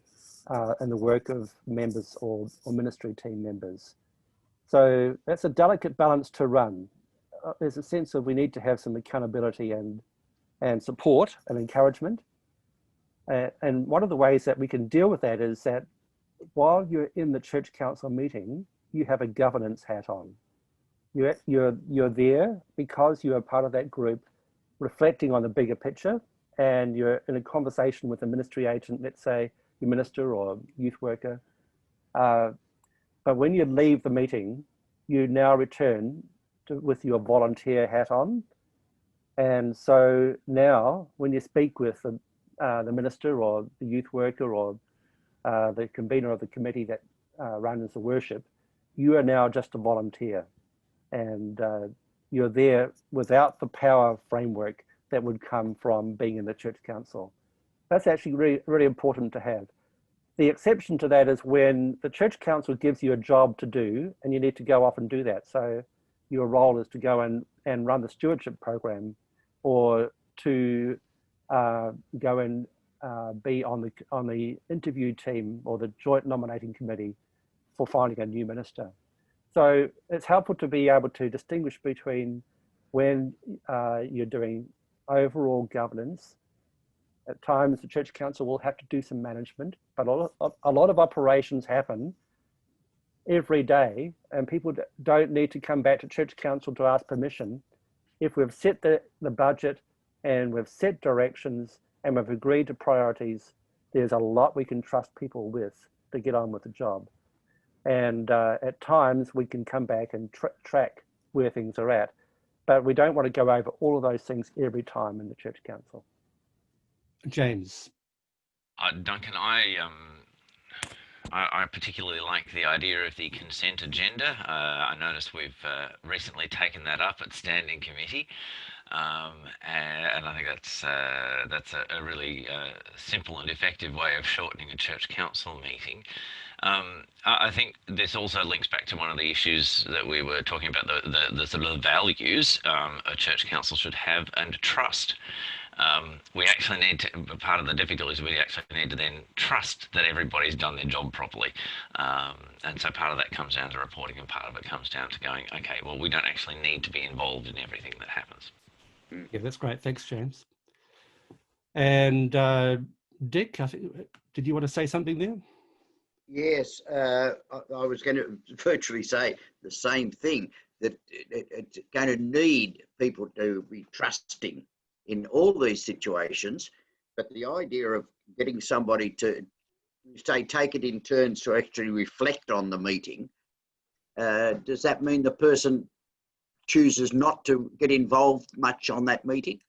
work of members or ministry team members. So that's a delicate balance to run. There's a sense of we need to have some accountability and support and encouragement. And one of the ways that we can deal with that is that while you're in the church council meeting, you have a governance hat on. You're there because you are part of that group, reflecting on the bigger picture, and you're in a conversation with a ministry agent, let's say your minister or youth worker. But when you leave the meeting, you now return with your volunteer hat on. And so now when you speak with the minister or the youth worker or the convener of the committee that runs the worship, you are now just a volunteer. And you're there without the power framework that would come from being in the church council. That's actually really, really important to have. The exception to that is when the church council gives you a job to do and you need to go off and do that. So your role is to go and run the stewardship program, or to go and be on the interview team or the joint nominating committee for finding a new minister. So it's helpful to be able to distinguish between when you're doing overall governance. At times the church council will have to do some management, but a lot of operations happen every day, and people don't need to come back to church council to ask permission. If we've set the budget and we've set directions and we've agreed to priorities, there's a lot we can trust people with to get on with the job. And at times we can come back and track where things are at, but we don't want to go over all of those things every time in the church council. James. Duncan, I particularly like the idea of the consent agenda. I noticed we've recently taken that up at standing committee, and I think that's a really simple and effective way of shortening a church council meeting. I think this also links back to one of the issues that we were talking about, the sort of values a church council should have, and trust. We actually need to, part of the difficulty is we actually need to then trust that everybody's done their job properly. And so part of that comes down to reporting, and part of it comes down to going, okay, well, we don't actually need to be involved in everything that happens. Yeah, that's great. Thanks, James. And Dick, I think, did you want to say something there? Yes, I was going to virtually say the same thing, that it's going to need people to be trusting in all these situations, but the idea of getting somebody to, say, take it in turns to actually reflect on the meeting, does that mean the person chooses not to get involved much on that meeting?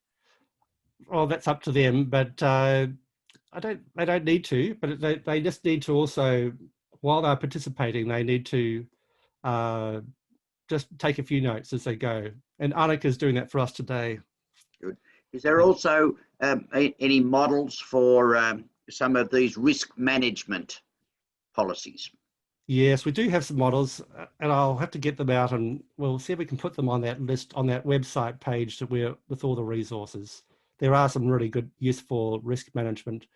Well, that's up to them, but they don't need to, but they just need to also, while they're participating, they need to just take a few notes as they go. And Annika's doing that for us today. Good. Is there also any models for some of these risk management policies? Yes, we do have some models, and I'll have to get them out, and we'll see if we can put them on that list, on that website page that we're with all the resources. There are some really good, useful risk management.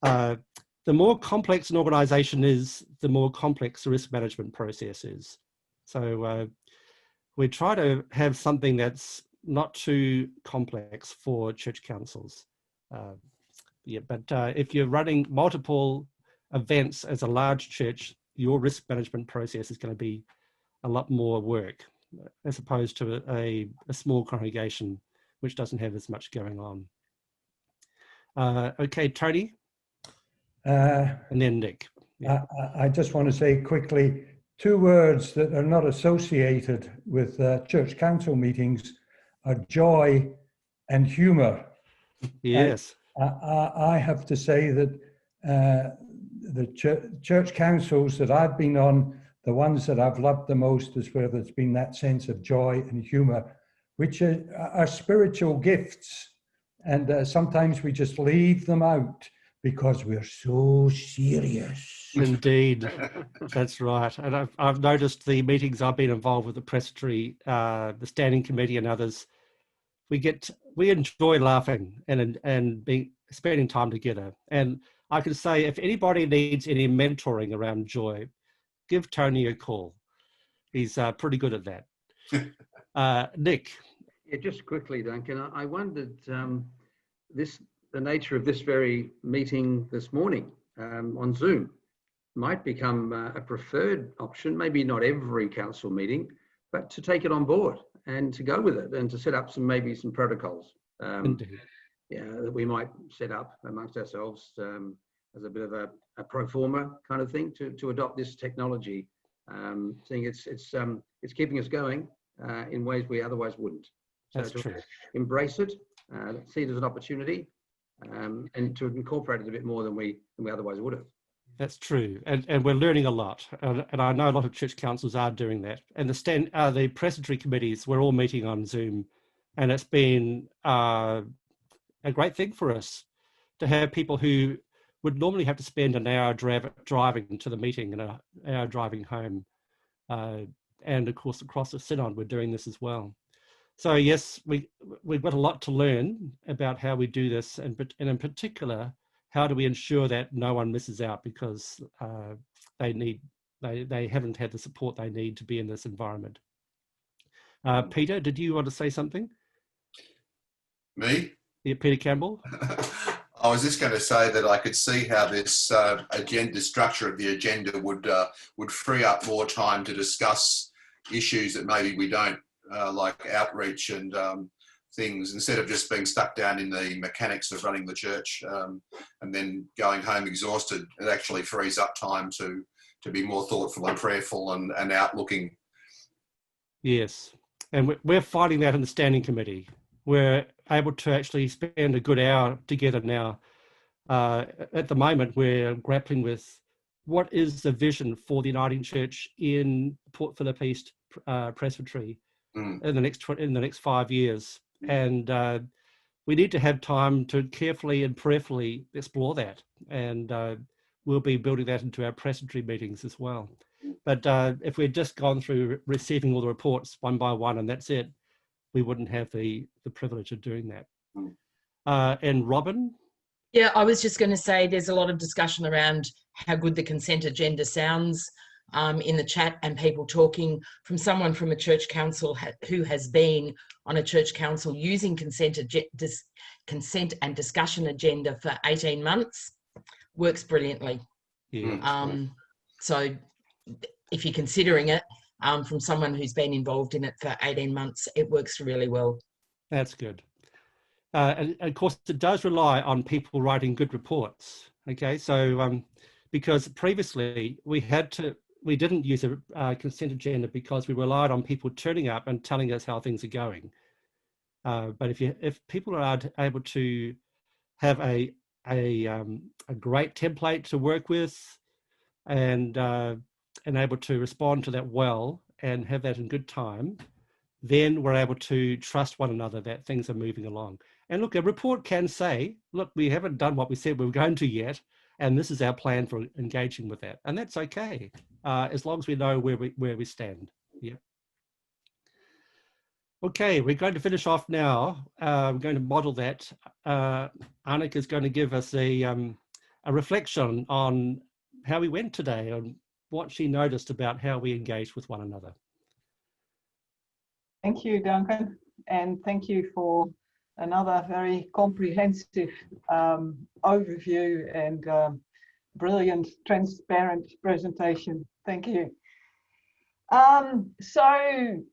The more complex an organisation is, the more complex the risk management process is. So we try to have something that's not too complex for church councils. Yeah, but if you're running multiple events as a large church, your risk management process is going to be a lot more work as opposed to a small congregation which doesn't have as much going on. Okay, Tony, and then Nick. Yeah. I just want to say quickly, 2 words that are not associated with church council meetings are joy and humour. Yes. And I have to say that the church councils that I've been on, the ones that I've loved the most is where there's been that sense of joy and humour, which are spiritual gifts. And sometimes we just leave them out because we're so serious. Indeed, that's right. And I've noticed the meetings I've been involved with, the Presbytery, the Standing Committee and others, we enjoy laughing and spending time together. And I can say, if anybody needs any mentoring around joy, give Tony a call. He's pretty good at that. Nick. Yeah, just quickly, Duncan, I wondered the nature of this very meeting this morning on Zoom might become a preferred option, maybe not every council meeting, but to take it on board and to go with it and to set up maybe some protocols that we might set up amongst ourselves as a bit of a pro forma kind of thing to adopt this technology, seeing it's keeping us going in ways we otherwise wouldn't. So that's true. Embrace it, see it as an opportunity, and to incorporate it a bit more than we otherwise would have. That's true, and we're learning a lot, and I know a lot of church councils are doing that. And the presbytery committees, we're all meeting on Zoom, and it's been a great thing for us to have people who would normally have to spend an hour driving to the meeting and an hour driving home, and of course across the synod we're doing this as well. So yes, we've got a lot to learn about how we do this, and in particular, how do we ensure that no one misses out because they haven't had the support they need to be in this environment. Peter, did you want to say something? Me? Yeah, Peter Campbell. I was just going to say that I could see how this agenda structure of the agenda would free up more time to discuss issues that maybe we don't, like outreach and things, instead of just being stuck down in the mechanics of running the church and then going home exhausted. It actually frees up time to be more thoughtful and prayerful and outlooking. Yes, and we're finding that in the Standing Committee. We're able to actually spend a good hour together now. At the moment, we're grappling with what is the vision for the Uniting Church in Port Phillip East Presbytery in the next 5 years. And we need to have time to carefully and prayerfully explore that. And we'll be building that into our presbytery meetings as well. But if we'd just gone through receiving all the reports one by one and that's it, we wouldn't have the privilege of doing that. And Robin? Yeah, I was just going to say there's a lot of discussion around how good the consent agenda sounds in the chat, and people talking from someone from a church council who has been on a church council using consent and discussion agenda for 18 months. Works brilliantly. Yeah. So if you're considering it, from someone who's been involved in it for 18 months, it works really well. That's good. And of course, it does rely on people writing good reports. Okay, so because previously we didn't use a consent agenda because we relied on people turning up and telling us how things are going. But if people are able to have a great template to work with and able to respond to that well and have that in good time, then we're able to trust one another that things are moving along. And look, a report can say, look, we haven't done what we said we were going to yet, and this is our plan for engaging with that. And that's okay, as long as we know where we stand. Yeah. Okay, we're going to finish off now. We're going to model that. Annika is going to give us a reflection on how we went today and what she noticed about how we engaged with one another. Thank you, Duncan, and thank you for another very comprehensive overview and brilliant, transparent presentation. Thank you. So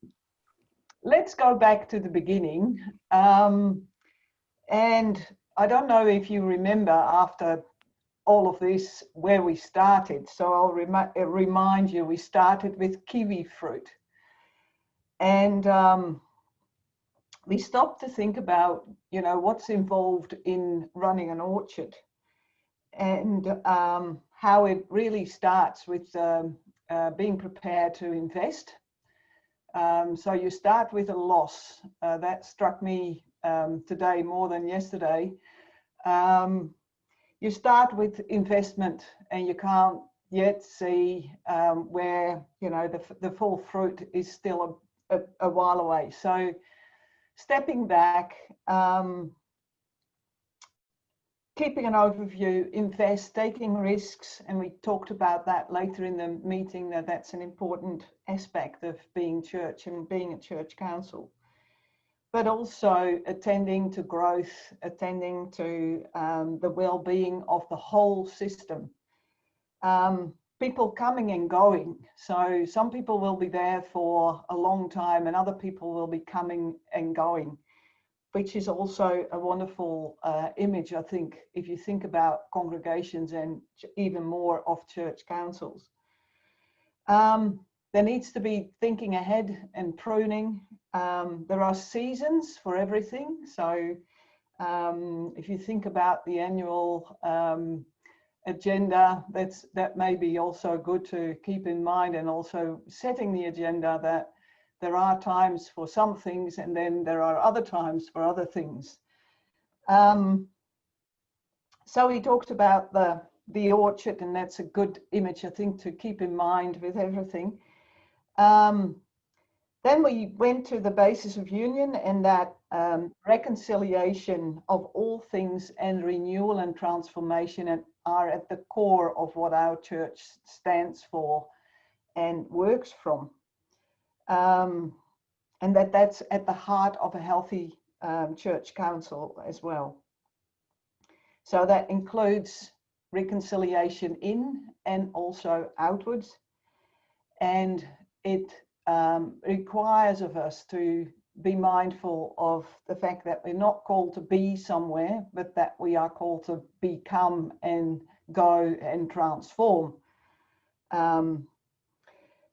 let's go back to the beginning. And I don't know if you remember after all of this where we started. So I'll remind you, we started with kiwi fruit. And we stopped to think about, what's involved in running an orchard, and how it really starts with being prepared to invest. So you start with a loss. That struck me today more than yesterday. You start with investment, and you can't yet see where, the full fruit is still a while away. So stepping back, keeping an overview, invest, taking risks, and we talked about that later in the meeting, that's an important aspect of being church and being a church council. But also attending to growth, attending to the well-being of the whole system. People coming and going. So some people will be there for a long time and other people will be coming and going, which is also a wonderful image, I think, if you think about congregations and even more of church councils. There needs to be thinking ahead and pruning. There are seasons for everything. So if you think about the annual agenda, that may be also good to keep in mind, and also setting the agenda that there are times for some things and then there are other times for other things. So we talked about the orchard, and that's a good image, I think, to keep in mind with everything. Then we went to the basis of union, and that reconciliation of all things and renewal and transformation are at the core of what our church stands for and works from. And that's at the heart of a healthy church council as well. So that includes reconciliation in and also outwards. And it requires of us to be mindful of the fact that we're not called to be somewhere, but that we are called to become and go and transform.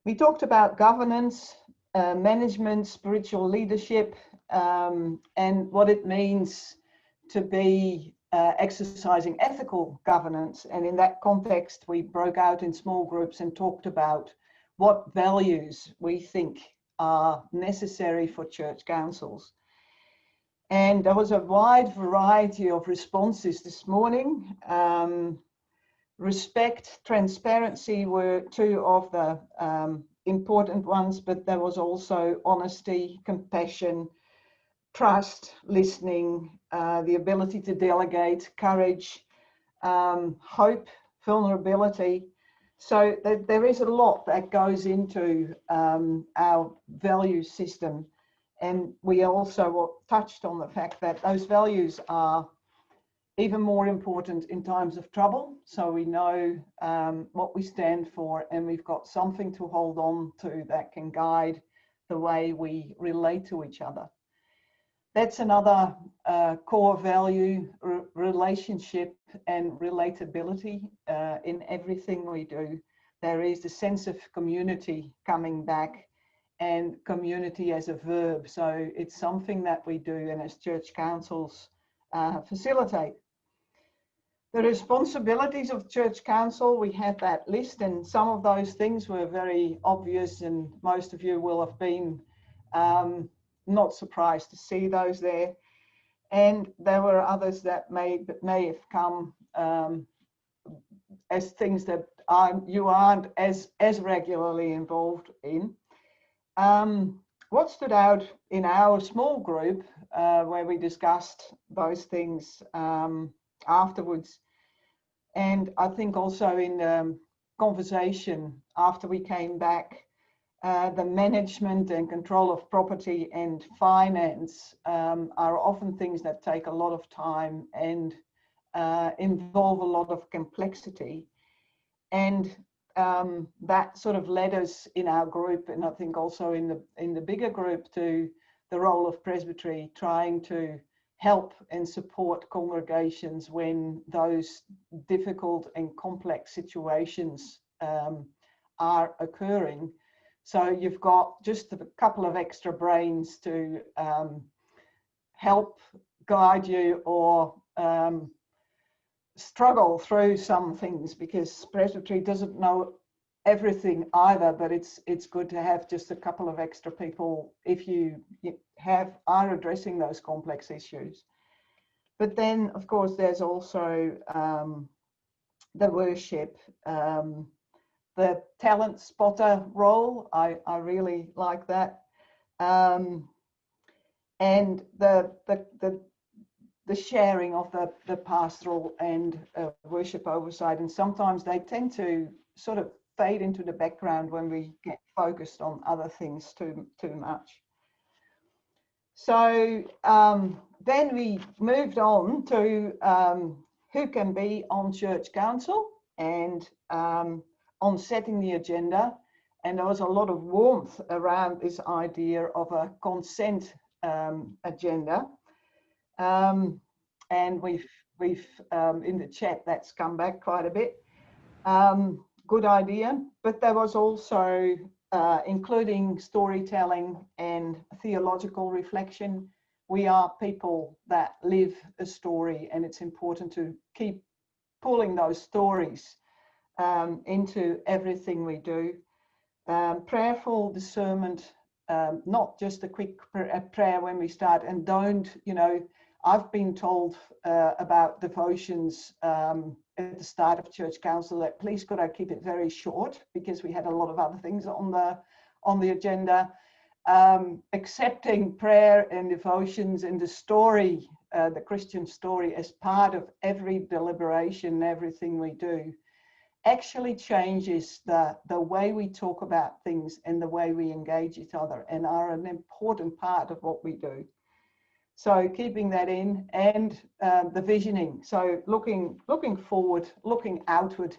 We talked about governance, management, spiritual leadership, and what it means to be exercising ethical governance. And in that context, we broke out in small groups and talked about what values we think are necessary for church councils. And there was a wide variety of responses this morning. Respect, transparency were two of the important ones, but there was also honesty, compassion, trust, listening, the ability to delegate, courage, hope, vulnerability. So there is a lot that goes into our value system. And we also touched on the fact that those values are even more important in times of trouble. So we know what we stand for, and we've got something to hold on to that can guide the way we relate to each other. That's another core value, relationship and relatability in everything we do. There is a sense of community coming back, and community as a verb. So it's something that we do, and as church councils facilitate. The responsibilities of church council, we had that list, and some of those things were very obvious, and most of you will have been not surprised to see those there. And there were others that may have come as things that you aren't as regularly involved in. What stood out in our small group where we discussed those things afterwards, and I think also in conversation after we came back the management and control of property and finance are often things that take a lot of time and involve a lot of complexity. And that sort of led us in our group, and I think also in the bigger group, to the role of Presbytery, trying to help and support congregations when those difficult and complex situations are occurring. So you've got just a couple of extra brains to help guide you or struggle through some things, because Presbytery doesn't know everything either, but it's good to have just a couple of extra people if you are addressing those complex issues. But then, of course, there's also the worship, the talent spotter role. I really like that, and the sharing of the pastoral and worship oversight. And sometimes they tend to sort of fade into the background when we get focused on other things too much. So then we moved on to who can be on church council and on setting the agenda. And there was a lot of warmth around this idea of a consent agenda. And we've in the chat, that's come back quite a bit. Good idea, but there was also including storytelling and theological reflection. We are people that live a story, and it's important to keep pulling those stories into everything we do. Prayerful discernment, not just a quick prayer when we start, and don't, I've been told about devotions at the start of church council that please could I keep it very short, because we had a lot of other things on the agenda. Accepting prayer and devotions and the story, the Christian story, as part of every deliberation, everything we do, actually changes the way we talk about things and the way we engage each other, and are an important part of what we do. So keeping that in, and the visioning. So looking forward, looking outward,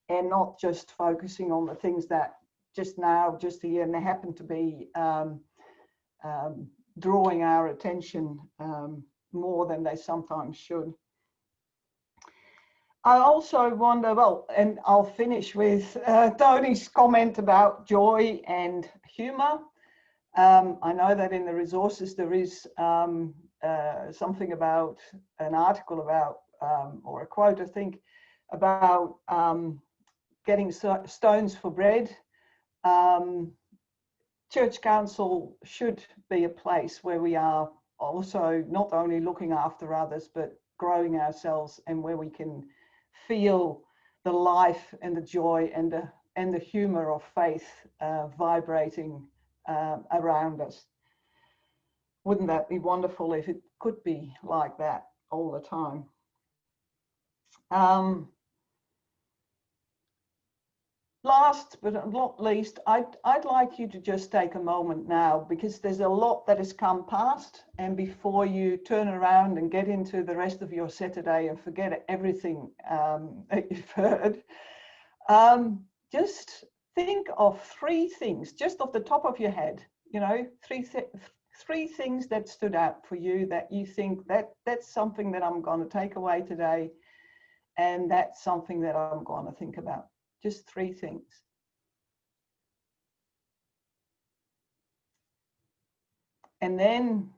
and not just focusing on the things that just here, and they happen to be drawing our attention more than they sometimes should. I also wonder, well, and I'll finish with Tony's comment about joy and humour. I know that in the resources there is something about an article about, or a quote, I think, about getting stones for bread. Church council should be a place where we are also not only looking after others, but growing ourselves, and where we can feel the life and the joy and the humour of faith vibrating around us. Wouldn't that be wonderful if it could be like that all the time? Last but not least, I'd like you to just take a moment now, because there's a lot that has come past, and before you turn around and get into the rest of your Saturday and forget everything that you've heard, just think of 3 things, just off the top of your head, three things that stood out for you, that you think that's something that I'm going to take away today, and that's something that I'm going to think about. Just 3 things. And then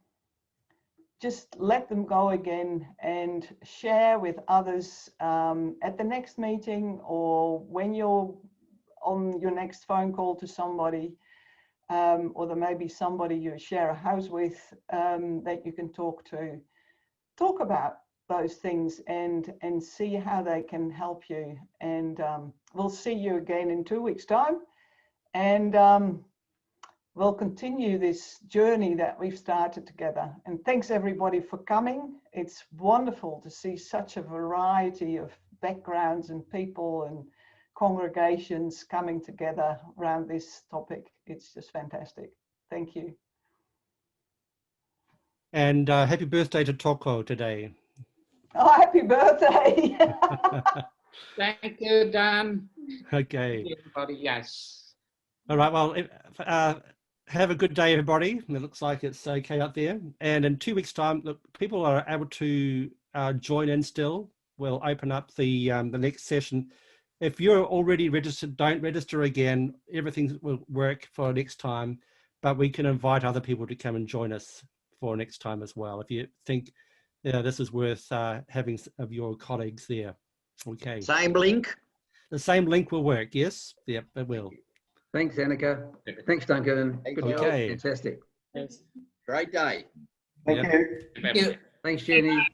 just let them go again and share with others at the next meeting, or when you're on your next phone call to somebody, or there may be somebody you share a house with that you can talk to. Talk about those things and see how they can help you. And we'll see you again in 2 weeks' time, and we'll continue this journey that we've started together. And thanks everybody for coming. It's wonderful to see such a variety of backgrounds and people, and congregations coming together around this topic. It's just fantastic. Thank you. And happy birthday to Toko today. Oh, happy birthday. Thank you, Dan. Okay. Everybody, yes. All right, well, have a good day, everybody. It looks like it's okay out there. And in 2 weeks' time, look, people are able to join in still. We'll open up the next session. If you're already registered, don't register again. Everything will work for next time, but we can invite other people to come and join us for next time as well. If you think this is worth having of your colleagues there. Okay. Same link? The same link will work, yes? Yep, it will. Thanks, Annika. Thanks, Duncan. Good Okay. job. Fantastic. Great day. Thank you. Thanks, Jenny.